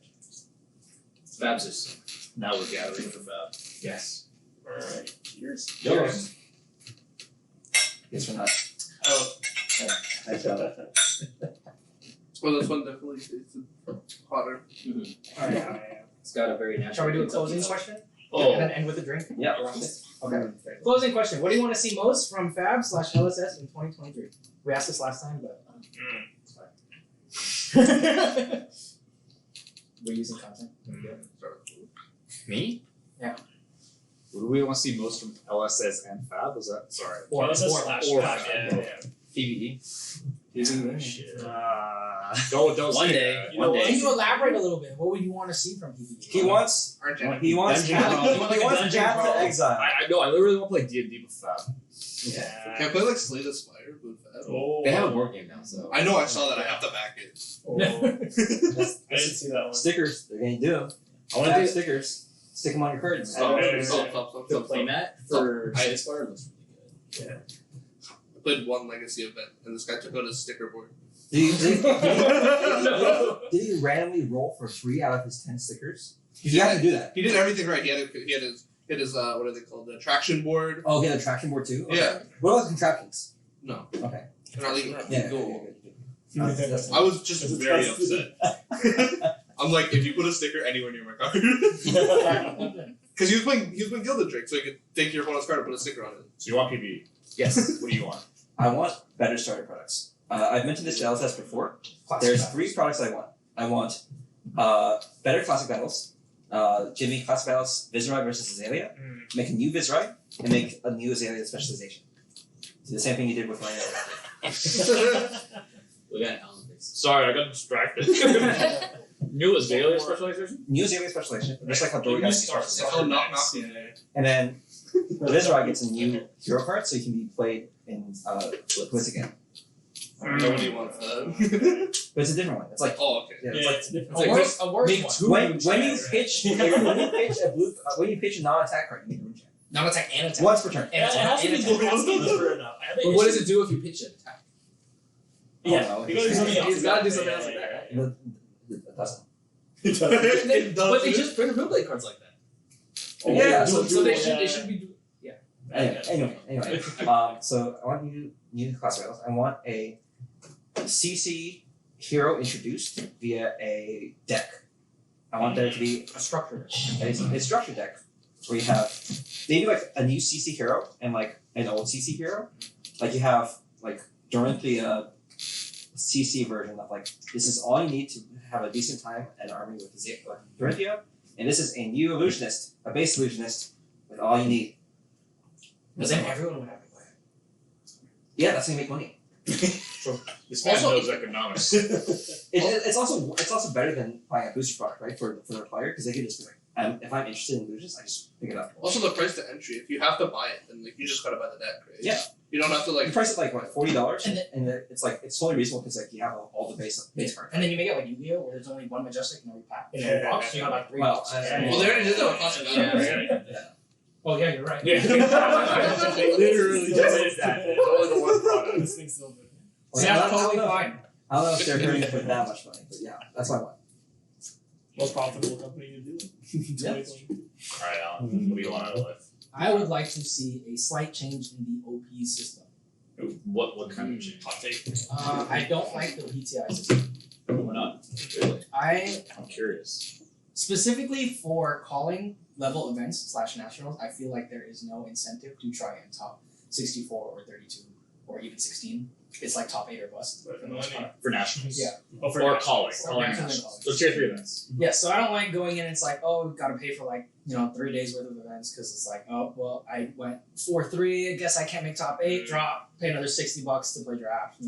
FAB's just Now we're gathering for Fab. yes. Alright. Cheers. Cheers. Guess we're not. Oh. Nice job. Well, this one definitely tasted hotter. Alright. It's got a very natural. Shall we do a Kentucky closing taste. question? Oh. And then end with a drink? Yeah. Okay. Closing question. What do you want to see most from FAB/LSS in 2023? We asked this last time, but it's fine. We're using content. Me? Yeah. What do we want to see most from LSS and Fab? Was that sorry? Or This is slash or- Fab, yeah. PvE. Shit. One Don't day. say that. One day. Can you elaborate a little bit? What would you want to see from PvP? He wants. Argent. He wants. Dungeon crawl. He wants Jack to exile. I know. I literally want to play D&D with Fab. Yeah. Can I play like Slay the Spire with that? Oh. They have a board game now, so. I know I saw that. I have to back it. Oh. I didn't see that one. Stickers. They're gonna do them. I want to Fab do stickers. Stick them on your cards. Stop, Okay. stop. The playmat for Spire looks really good. I played one Legacy event, and this guy took out his sticker board. Did he randomly roll for 3 out of his 10 stickers? You have to do that. He did everything right. He had his what are they called? The traction board. Oh, he had a traction board too? Okay. Yeah. What about contraptions? No. Okay. They're not leaving. Yeah. Cool. That's I was just very upset. I'm like, if you put a sticker anywhere near my card, because he was playing Gilded Drake, so you could take your opponent's card and put a sticker on it. So you want PvE? Yes. What do you want? I want better starter products. I've mentioned this to LSS before. There's 3 products I want. I want better classic battles. Jimmy classic battles, Viserai versus Azalea. Make a new Viserai and make a new Azalea specialization. Do the same thing you did with my We got an Olympics. Sorry, I got distracted. New Azalea specialization? new Azalea specialization, just like how Dory got It's called knock knock. And then Viserai gets a new hero card, so he can be played in Blitz again. Nobody wants that. But it's a different one. It's like Oh, okay. yeah, Yeah, it's like it's different. It's like A worse one. when you pitch when you pitch a non-attack card, you need to room check. Not attack and attack. Once per turn. And It has to be attack. good enough. I think But what does it do if you pitch an attack? Yeah, Oh, no. you gotta do something else. He's gotta do something else. It doesn't. But they just printed Moonblade cards like that. Yeah, So they should be Anyway. So I want new class battles. I want a CC hero introduced via a deck. I want there to be A structure. a structured deck where you have maybe like a new CC hero and like an old CC hero. Like you have like during the CC version of like this is all you need to have a decent time and army with Dorinthia, and this is a new illusionist, a base illusionist with all you need. Because then everyone would have to play it. Yeah, that's how you make money. This man knows economics. It's also better than buying a booster product, right? For the player, because they can just be like, if I'm interested in illusions, I just pick it up. Also, the price to entry. If you have to buy it, then like you just gotta buy the deck, right? Yeah. You don't have to You like. price it like what $40, And and it's like it's totally reasonable because like you have all the base cards. And then you make it like Yu-Gi-Oh, where there's only one Majestic in every pack. Yeah. Box, so you got like 3 Well, boxes. Well, they already did that with Classic Yeah. Battle. Oh yeah, you're right. They literally just did that. It's only the one product. This thing's still good. See, that's totally fine. I don't know if they're hurting for that much money, but yeah, that's what I want. Most profitable company to do it. Yeah. Alright, Alan. What do you want out of life? I would like to see a slight change in the OP system. What kind of change? Hot take. I don't like the PTI system. I'm curious. specifically for calling level events / nationals, I feel like there is no incentive to try and top 64 or 32 or even 16. It's like top 8 or bust for the most part. For nationals. Yeah. Oh, for Or nationals. calling. Or Calling nationals. nationals. So tier 3 events. Yeah, so I don't like going in and it's like, oh, we've got to pay for like, 3 days worth of events because it's like, oh, well, I went 4-3, I guess I can't make top 8, drop, pay another $60 to play draft,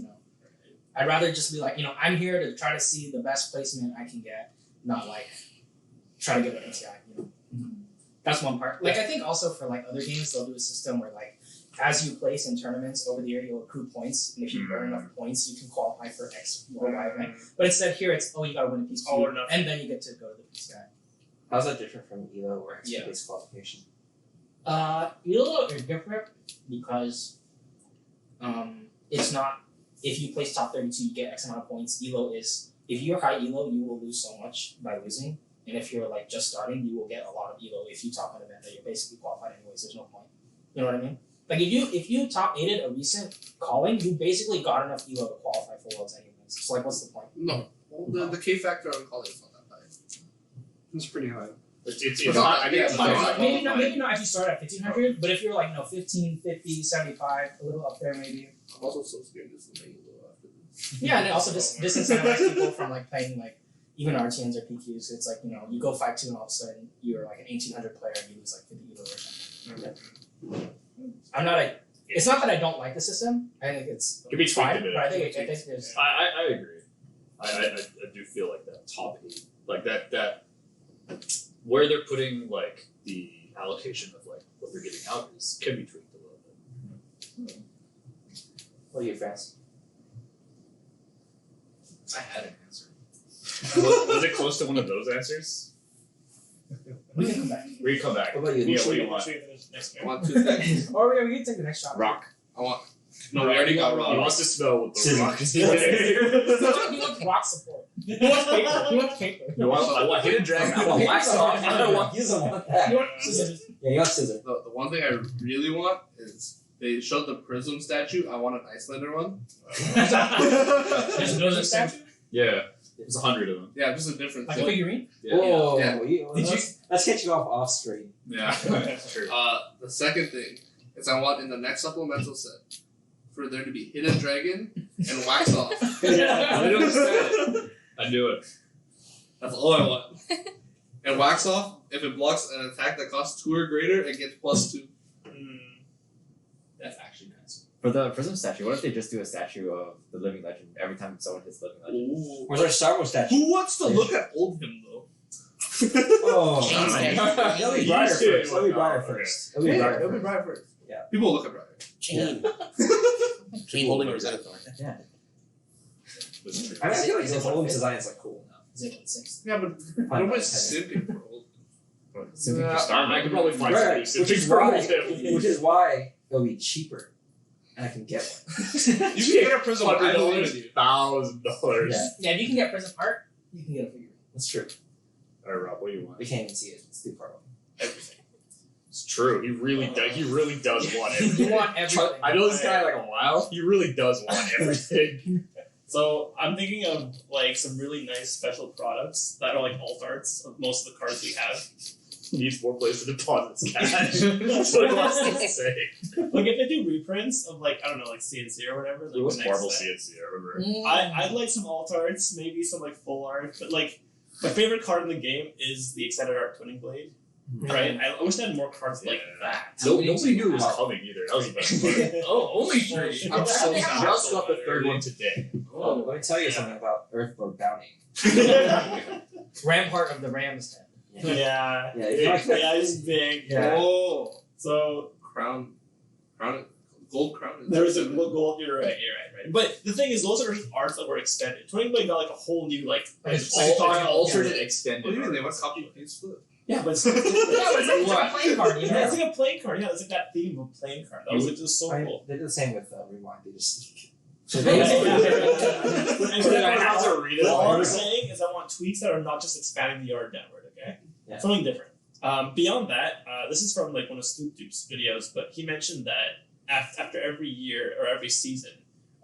I'd rather just be like, I'm here to try to see the best placement I can get, not like try to get an NTI, That's one part. Like, I think also for like other games, they'll do a system where like, as you place in tournaments over the year, you'll accrue points, and if you burn enough points, you can qualify for X or Y event. But instead here, it's, you gotta win a piece All or nothing. and then you get to go to the PCI. How's that different from ELO or Yeah. XP-based qualification? ELO are different because it's not, if you place top 32, you get X amount of points. ELO is, if you're high ELO, you will lose so much by losing. And if you're like just starting, you will get a lot of ELO if you top an event that you're basically qualified anyways. There's no point. You know what I mean? Like if you top 8'd a recent calling, you basically got enough ELO to qualify for Worlds anyways. So like, what's the point? No. Well, the K factor on calling is not that high. It's pretty high. It's not, I think it's high. Maybe not if you start at 1500, but if you're like 15, 50, 75, a little up there maybe. I'm also so scared this is maybe a little after this. Yeah, and it also disincentivizes people from like playing like even RTNs or PQs. It's like, you go 5-2 and all of a sudden you're like an 1800 player and you lose like 50 ELO or something. It's not that I don't like the system. I think it's Can be tweaked a fine, bit. but I think there's I agree. I do feel like that top 8, like that where they're putting like the allocation of like what they're giving out can be tweaked a little bit. What are your friends? I had an answer. Was it close to one of those answers? we can come back. We come back. What about you? Yeah, Should what we- do you want? should we finish next I game? want 2 things. Or we can take the next shot. Rock. I want. No, we already got He wrong. wants to smell what the Scissors. rock is He wants rock support. He wants paper. He wants paper. I want hidden dragon. I want wax off. I don't want. You don't want that. You want scissors. Yeah, you want scissors. The one thing I really want is they showed the prism statue. I want an Icelander one. There's a statue? Yeah, there's 100 of them. Yeah, just a different Like a thing. figurine? Yeah. Whoa. Yeah. Let's get you off screen. Yeah, true. The second thing is I want in the next supplemental set for there to be hidden dragon and wax off. I don't understand it. I knew it. That's all I want. And wax off, if it blocks an attack that costs 2 or greater, it gets +2. That's actually nice. For the Prism statue, what if they just do a statue of the Living Legend every time someone hits Living Legend? Ooh. Where's our Star Wars statue? Who wants to look at old him though? Oh, Chain that'll be Briar first. That'll be Briar first. That'll be Briar It'll be first. Briar first. Yeah. People will look at Briar. Chain. Chain holding a Rosetta Thorn. Yeah. That's true. I mean, I feel like his whole design is like cool now. 0.6. Yeah, but nobody's simping for old. Simping for I Star could probably find Right, somebody which is why, which is why it'll be cheaper, and I can get one. You can get a prism. I believe in you. $1,000. Yeah. Yeah, if you can get present art, you can get a figurine. That's true. Alright, Rob, what do you want? We can't even see it. It's too far away. Everything. It's true. He really does. He really does want everything. You want everything. I know this guy like a while. He really does want everything. So I'm thinking of like some really nice special products that are like alt arts of most of the cards we have. He needs more place to deposit his cash. That's what he wants to say. Like if they do reprints of like I don't know like CNC or whatever. Like It was the next Marvel set. CNC, I remember. I'd like some alt arts, maybe some like full art, but like my favorite card in the game is the extended art Twinning Blade. Right? I wish they had more cards like that. Nobody knew it was coming either. That was the best part. Oh, only 3. I'm so just got the 3rd one today. Oh, let me tell you something about Earthborn Bounty. Rampart of the Rams 10. Yeah. Yeah, if you like that- Yeah, it's big. Yeah. Oh, So crown, gold crown. there was a gold. You're right. But the thing is, those are just arts that were extended. Twinning Blade got like a whole new like. It's alternate extended. What do you mean they went copy paste flip? Yeah, but it's, Yeah, it's like a playing card, you know? yeah, it's like a playing card. Yeah, it's like that theme of a playing card. That was like just so I mean, cool. they did the same with Rewind. They just. I have to read it. All I'm saying is I want tweaks that are not just expanding the art downward, okay? Yeah. Something different. Beyond that, this is from like one of Snoop Dupe's videos, but he mentioned that after every year or every season,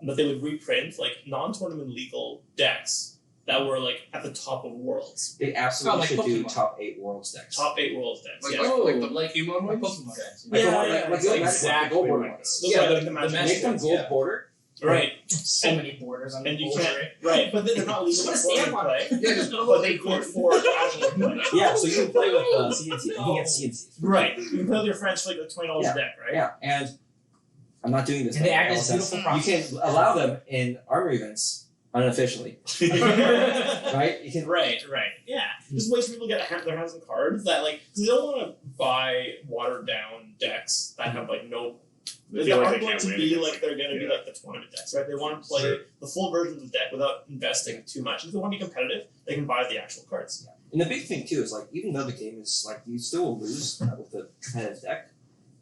that they would reprint like non-tournament legal decks that were like at the top of worlds. They absolutely like should do Pokemon. top 8 worlds decks. Top 8 worlds decks. Like, Yeah. like the like Pokemon like ones? Pokemon decks. Like, Yeah, the one- yeah, like the exactly gold border like ones. Those Yeah, are the- like the the magic magic Make them ones. gold yeah. border. Right. So many borders on And the you board. can't. Right. But they're not legal Put a for stamp on play. Yeah, just But they good for casual play. Yeah, so you can play with CNC. You can get CNC. Right. You can play with your friends for like the $20 Yeah. a deck, right? Yeah, and I'm not doing this. And they but act all as the beautiful time. proxies. You can allow them in armor events unofficially, right? You can. Right, yeah. There's ways for people to get their hands on cards that like, because they don't want to buy watered down decks that have like no. They They feel like aren't they going can't to win be against like they're going to be like the tournament decks, right? They want to play Sure. the full version of the deck without investing too much. If they want to be competitive, they can buy the actual cards. And the big thing too is like, even though the game is like, you still will lose with the competitive deck.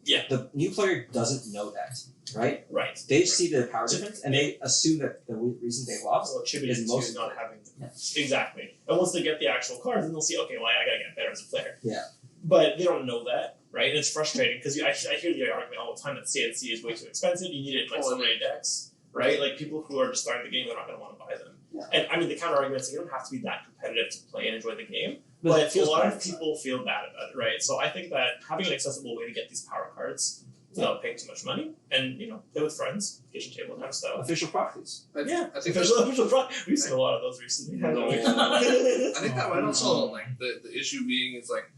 Yeah. The new player doesn't know that, right? Right. They just see the power difference and they assume that the reason they lost. So attributed is to most not having Yeah. exactly. And once they get the actual cards, then they'll see, okay, well, I gotta get better as a player. Yeah. But they don't know that, right? And it's frustrating because I hear the argument all the time that CNC is way too expensive. You need it in like so many decks, right? Like people who are just starting the game, they're not going to want to buy them. Yeah. And I mean, the counter argument is you don't have to be that competitive to play and enjoy the game. But But it feels a lot bad of people feel bad about it, right? So I think that having an accessible way to get these power cards without paying too much money and, play with friends, kitchen table kind of stuff. Official proxies. I think We've seen a lot of those recently. No. I think that might also like the issue being is like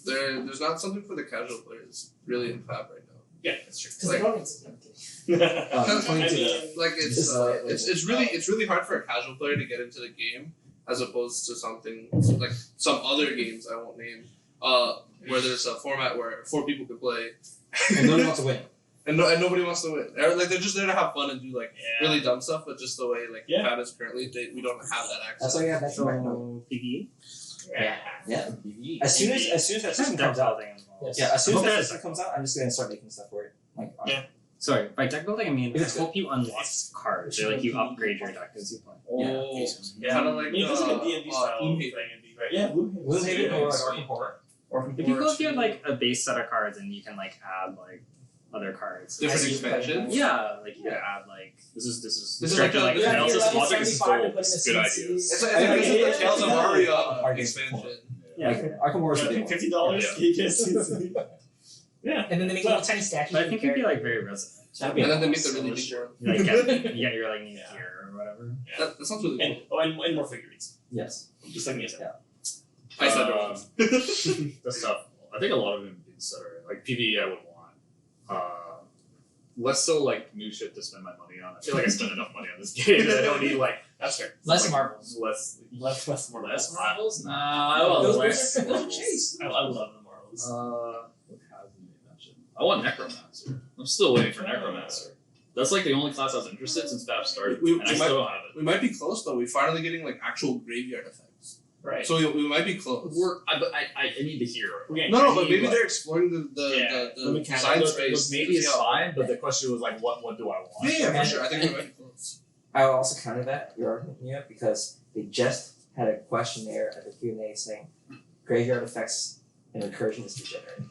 there's not something for the casual players really in FAB right now. Yeah, that's true. Because they don't exist. Because, I mean, like it's really hard for a casual player to get into the game as opposed to something like some other games I won't name where there's a format where 4 people can play And no one wants to win. and nobody wants to win. Like they're just there to have fun and do like yeah. really dumb stuff, but just the way like Yeah. FAB is currently, we don't have that access. That's why you have that no. PvE. Yeah. As soon as that system comes out. Yes. Yeah, as soon as Okay. that system comes out, I'm just gonna start making stuff for it. Like, Yeah. Sorry, by deck building I mean If it's I hope you unlock cards or like you upgrade your deck as you play. Oh, Yeah. kind of like I mean, it's like a D&D style thing, Gloomhaven. right? Yeah, Gloomhaven. Gloomhaven or like Arkham Horror. If you go through like a base set of cards and you can like add like other cards. Different As you expansions. Yeah, like you can add like this is This is structure like like a- analysis level logic is 75 to gold. put in a Good CNC. ideas. It's like this is the Tales of Aria Arkham expansion. Yeah. Arkham Horror is the big one. $50. Yeah. You can see. Yeah. And then they make little tiny statues. But I of think the it'd be character. like very resonant. That'd be And then they make awesome. the really big one. You like get you get your like new Yeah. gear or whatever. That sounds really And, cool. and more figurines. Yes. Just like Nghia said. Yeah. I said it wrong. That's tough. I think a lot of them being said already. Like PvE, I would want. Less so like new shit to spend my money on. I feel like I spend enough money on this game. I don't need like That's fair. Less like, marbles. less more less Marvels. marbles. Nah, I want Those less. are marbles. chase. I love the Marvels. What hasn't been mentioned? I want Necromancer. I'm still waiting for Necromancer. That's like the only class I was interested since FAB started, We and I might- still don't have it. We might be close though. We're finally getting like actual graveyard effects. Right. So we might be close. But I need to hear. No, but maybe they're exploring the mechanic. design space. Maybe it's fine, but the question was like, what do I want? Yeah, for sure. I think we might be close. I will also counter that your argument, yeah, because they just had a questionnaire at the Q&A saying graveyard effects and recursion is degenerate.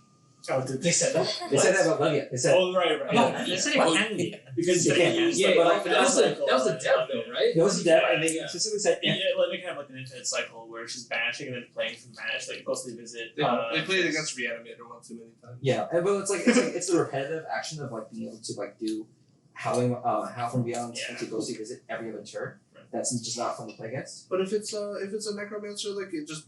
Oh, did They said that. They said that about Livia. They said Oh, right. Yeah. You said it can be. Because You they can't. use Yeah, the but that was cycle. the dev though, right? it was dead, and they Yeah. specifically said Yeah, like they can have like an infinite cycle where she's banishing and then playing from banish, like ghostly visit. They played against Reanimator one too many times. yeah, and but it's the repetitive action of like being able to like do howling howl from beyond Yeah. to ghostly visit every other turn. Right. That's just not fun to play against. But if it's a necromancer, like it just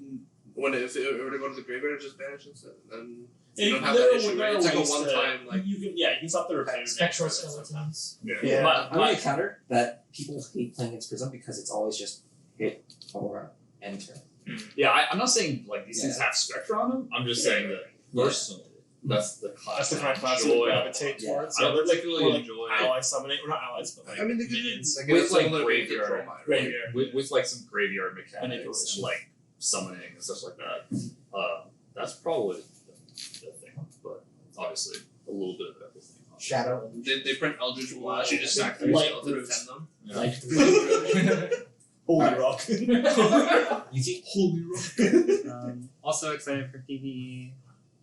if it were to go to the graveyard, it just vanishes. And you don't have that issue. Right? It's like a one time like. you can stop the repetitive Spectral nature of it sometimes. skeletons. Yeah. But I'm gonna counter that people hate playing against Prism because it's always just hit all around end turn. Yeah, I'm not saying like these things have Spectra on them. I'm just saying that personally, that's the class. that's the kind of class I you enjoy. gravitate Yeah. towards. I don't like particularly more like enjoy ally summoning, or not allies, but like I mean, they could minions. like, With, it's like, similar to graveyard. Control Mind, right? Graveyard. with like some graveyard mechanics, Manipulation. like summoning and stuff like that. That's probably the thing, but obviously a little bit of everything. Shadow. They print Eldritch Blast. You just sack 3 Light skeletons roots. and them. Yeah. Holy Alright. rock. Yuki? Holy rock. Also excited for PvE.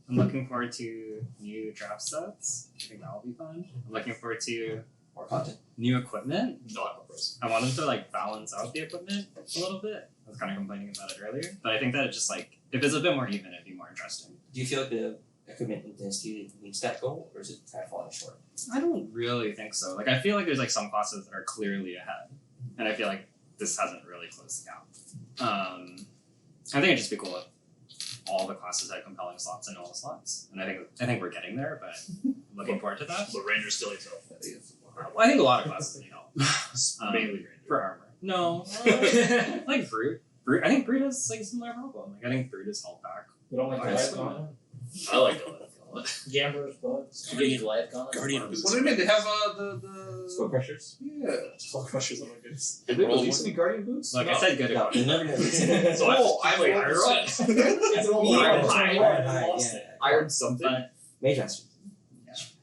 I'm looking forward to new draft sets. I think that will be fun. I'm looking forward to more content. New equipment. Not pros. I want them to like balance out the equipment a little bit. I was kind of complaining about it earlier, but I think that it just like if it's a bit more even, it'd be more interesting. Do you feel like the equipment in Dynasty needs that goal, or is it kind of falling short? I don't really think so. Like I feel like there's like some classes that are clearly ahead, and I feel like this hasn't really closed the gap. I think it'd just be cool if all the classes had compelling slots and all the slots, and I think we're getting there, but looking forward to that. But Rangers still need help. Well, I think a lot of classes need help. Mainly Rangers. For armor. No, like Brute. I think Brute has like a similar problem. Like I think Brute is held back. You don't like the Nice. live gauntlet? I like the Gambler's blood. Guardian live gauntlet. Guardian boots. What do you mean? They have the Skull crushers. yeah. Skull Crushers. Oh my goodness. Did they release any Guardian boots? Like I said, good. No, equipment. they're never gonna. So I play I Iron will- Rod. It's all Yeah. Iron something. But Mage Master.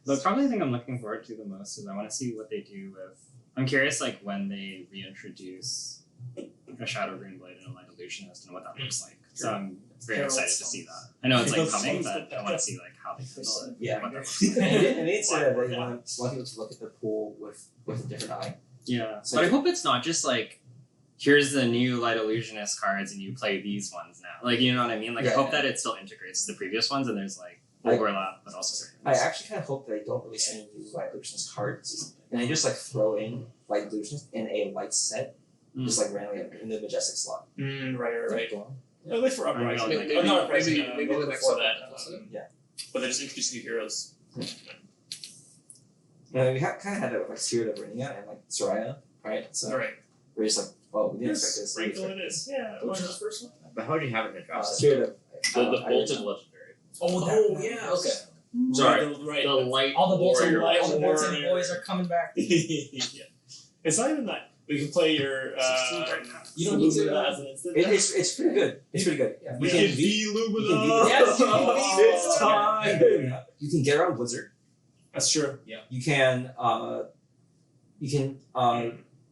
the probably thing I'm looking forward to the most is I want to see what they do with. I'm curious, like when they reintroduce a Shadow Green Blade and a Light Illusionist and what that looks like. So I'm very Herald excited to Stones. see that. I know it's like Herald coming, Stones. but I want to see like how they handle it. Yeah. What that looks like. And they said that they want people to look at the pool with a different eye. Yeah, So- but I hope it's not just like, here's the new Light Illusionist cards and you play these ones now. Like, you know what I mean? Like, I Yeah. hope that it still integrates the previous ones and there's like I- overlap, but also I actually kind of hope they don't release any new Light Illusionist cards, and they just like throw in Light Illusionist in a light set, just like randomly in the Majestic slot. Right. Yeah, like for Uprising. Maybe- Or not maybe- Uprising, maybe the but next before one. that. But they just introduced new heroes. Yeah, we kind of had that with like Spirit of Renia and like Soraya, right? So Right. we're just like, oh, we didn't expect this. We Sprinkle didn't it is. Yeah. Which was the first one? But how do you have it in expect- draft? Spirit of The I bolted don't know. legendary. Oh, yeah, okay. Sorry. Right. The light All the Bolton, warrior. all the Bolton Warrior. boys are coming back. Yeah. It's not even that. We can play your. You don't need to, Lumina as an instant. It's pretty good. It's pretty good. Yeah. We can can be Lumina. Yes, you can be It's Lumina. You can get around Wizard. That's true. You can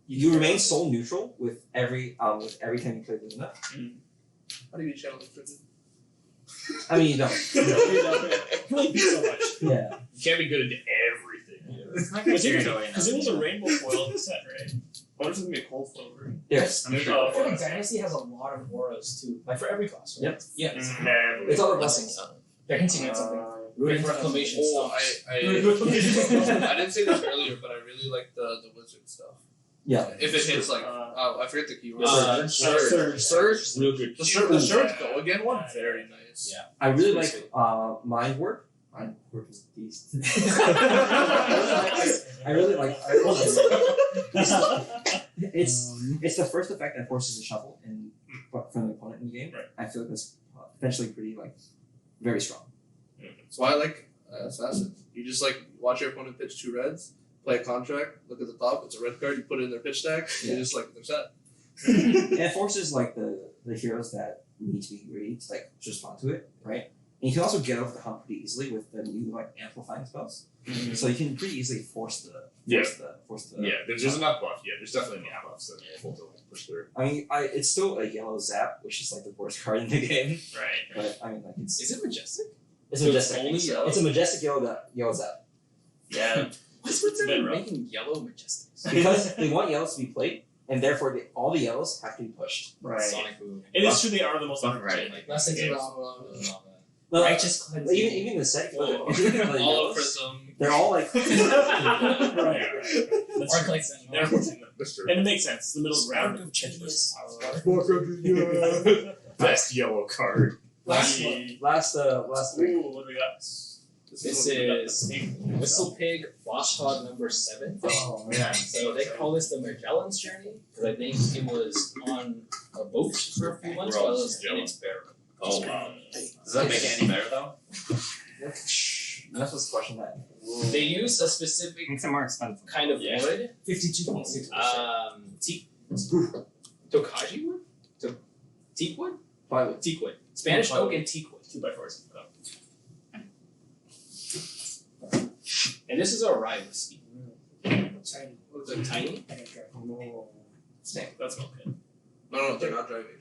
you remain soul neutral with every time you play Lumina. How do you channel the prison? I mean you don't. Really beat so much. Yeah. You can't be good at everything. It's not Because going it was a rainbow foil in the set, right? I wonder if it's gonna be a cold foil version. Yes. I'm I sure. feel like Dynasty has a lot of auras too, like for every class, right? Yep. Yeah. It's all the blessings. They're hinting at something. Ruined Reclamation Oh, stuff. I didn't say this earlier, but I really like the wizard stuff. Yeah. If it hits like I forget the keyword. Surge. Real good. The surge go again one very nice. Yeah. I really like Mind Warp. Mind Warp is a beast. I really like it's the first effect that forces a shuffle from the opponent in the game. Right. I feel like that's potentially pretty very strong. That's why I like Assassin. You just like watch your opponent pitch 2 reds, play a contract, look at the top, it's a red card, you put it in their pitch stack, Yeah. you just like they're set. And it forces like the heroes that need to be greedy to like respond to it, right? And you can also get over the hump pretty easily with the new like amplifying spells. So you can pretty easily force the Yeah, there's enough buff. Yeah, there's definitely enough buffs that are able to like push through. I mean, it's still a yellow zap, which is like the worst card in the game. Right. But I mean, like it's Is it Majestic? it's So it's majestic. only yellow? It's a majestic yellow zap Yeah. What's It's a bit them rough. making yellow Majestics? because they want yellows to be played, and therefore all the yellows have to be pushed. Right. Sonic Boom. It is true they are the most Right. entertaining. Like, Lessons in games. Ramallah. No, Righteous cleansing. even the set, Whoa. if you look at the All of yellows, Prism. they're all like Right. That's Or true. Clay They're Sentinel. That's true. And it makes sense. The middle ground. Spark of Genius. Best yellow card. last three. Ooh, what do we got? This is Whistlepig Boss Hog number 7. Oh man. So they call this the Magellan's Journey because I think it was on a boat for a few months while it was in its barrel. Oh wow. Does that make it any better though? That's what's the question that. They use a specific Makes it more expensive. kind of wood. 52.6%. Tokaji wood? Teak wood? Plywood. Teak wood. Spanish oak and teak wood. 2x4s. And this is a rye whiskey. Tiny. Is it tiny? That's okay. No, they're not driving.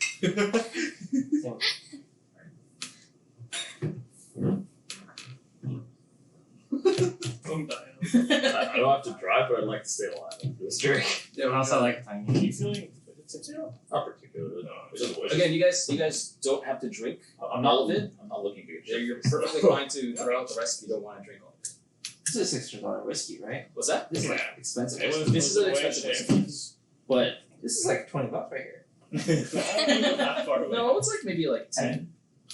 Don't die. I don't have have to drive, but I'd like to stay alive. It's true. Yeah, And also like Are playing. you feeling tipsy? Not particularly. No. It's just voice. Again, you guys don't have to drink I'm all not. of it. I'm not looking to get So shit. you're perfectly fine to throw out the rest if you don't want to drink all of it. This is $600 whiskey, right? What's that? This is like Yeah. expensive. It whiskey. was- This is an way expensive shame. whiskey. But This is like $20 right here. Not far away. no, it's like maybe like 10.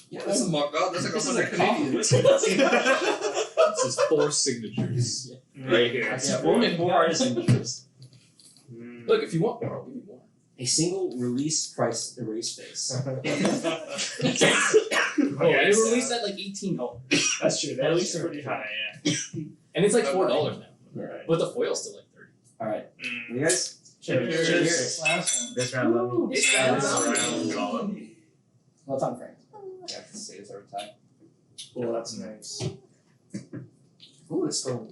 Yeah, That's a mock up. That's like This is 100 like coffee. Canadian. This is 4 signatures right here. Yeah, four artist signatures. Look, if you want more, I'll give you more. A single release price erase face. Oh, it released at like $18. That's true. At least pretty high, yeah. And it's like $4 now. Right. But the foil's still like 30. Alright, you guys? Cheers. Cheers. Last one. This round, let me. It's round gone. Well done, Frank. I have to say this every time. Oh, that's nice. Ooh, it's still.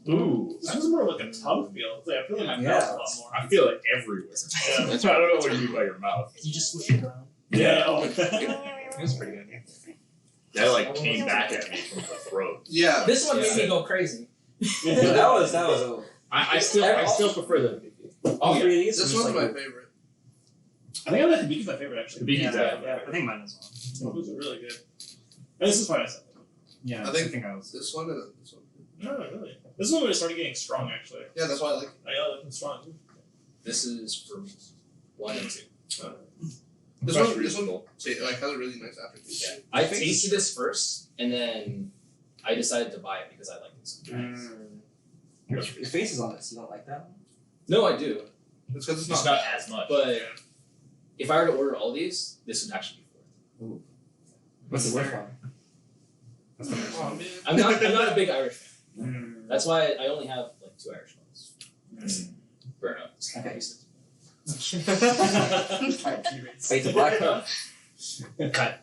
Ooh, this was more like a tub feel. Like, I feel like my Yeah. mouth's a lot more. I feel like everywhere. Yeah. I don't know what you mean by your mouth. You just squish it around. Yeah. It was pretty good. That like came back at me from the throat. Yeah. This one made me go crazy. that was a. I still prefer the All three of these. This were one's just my like, favorite. I think I like Hibiki's my favorite actually. Hibiki's Yeah, definitely yeah, I think mine as well. Those are really good. And this is probably my second. Yeah, I think I was. this one and then this one. No, really. This is when it started getting strong actually. Yeah, that's why I like it. I like them strong. This is for me. 1 and 2. This That's one reasonable. like has a really nice aftertaste. Yeah. I tasted this first, and then I decided to buy it because I like it so much. Your face is on this. You don't like that one? No, I do. It's because it's It's not. not as much. But if I were to order all these, this would actually be fourth. What's the worst one? Oh man. I'm not a big Irish fan. That's why I only have like 2 Irish ones. Burnout. Okay. Okay. Fate to Black Cup. Cut.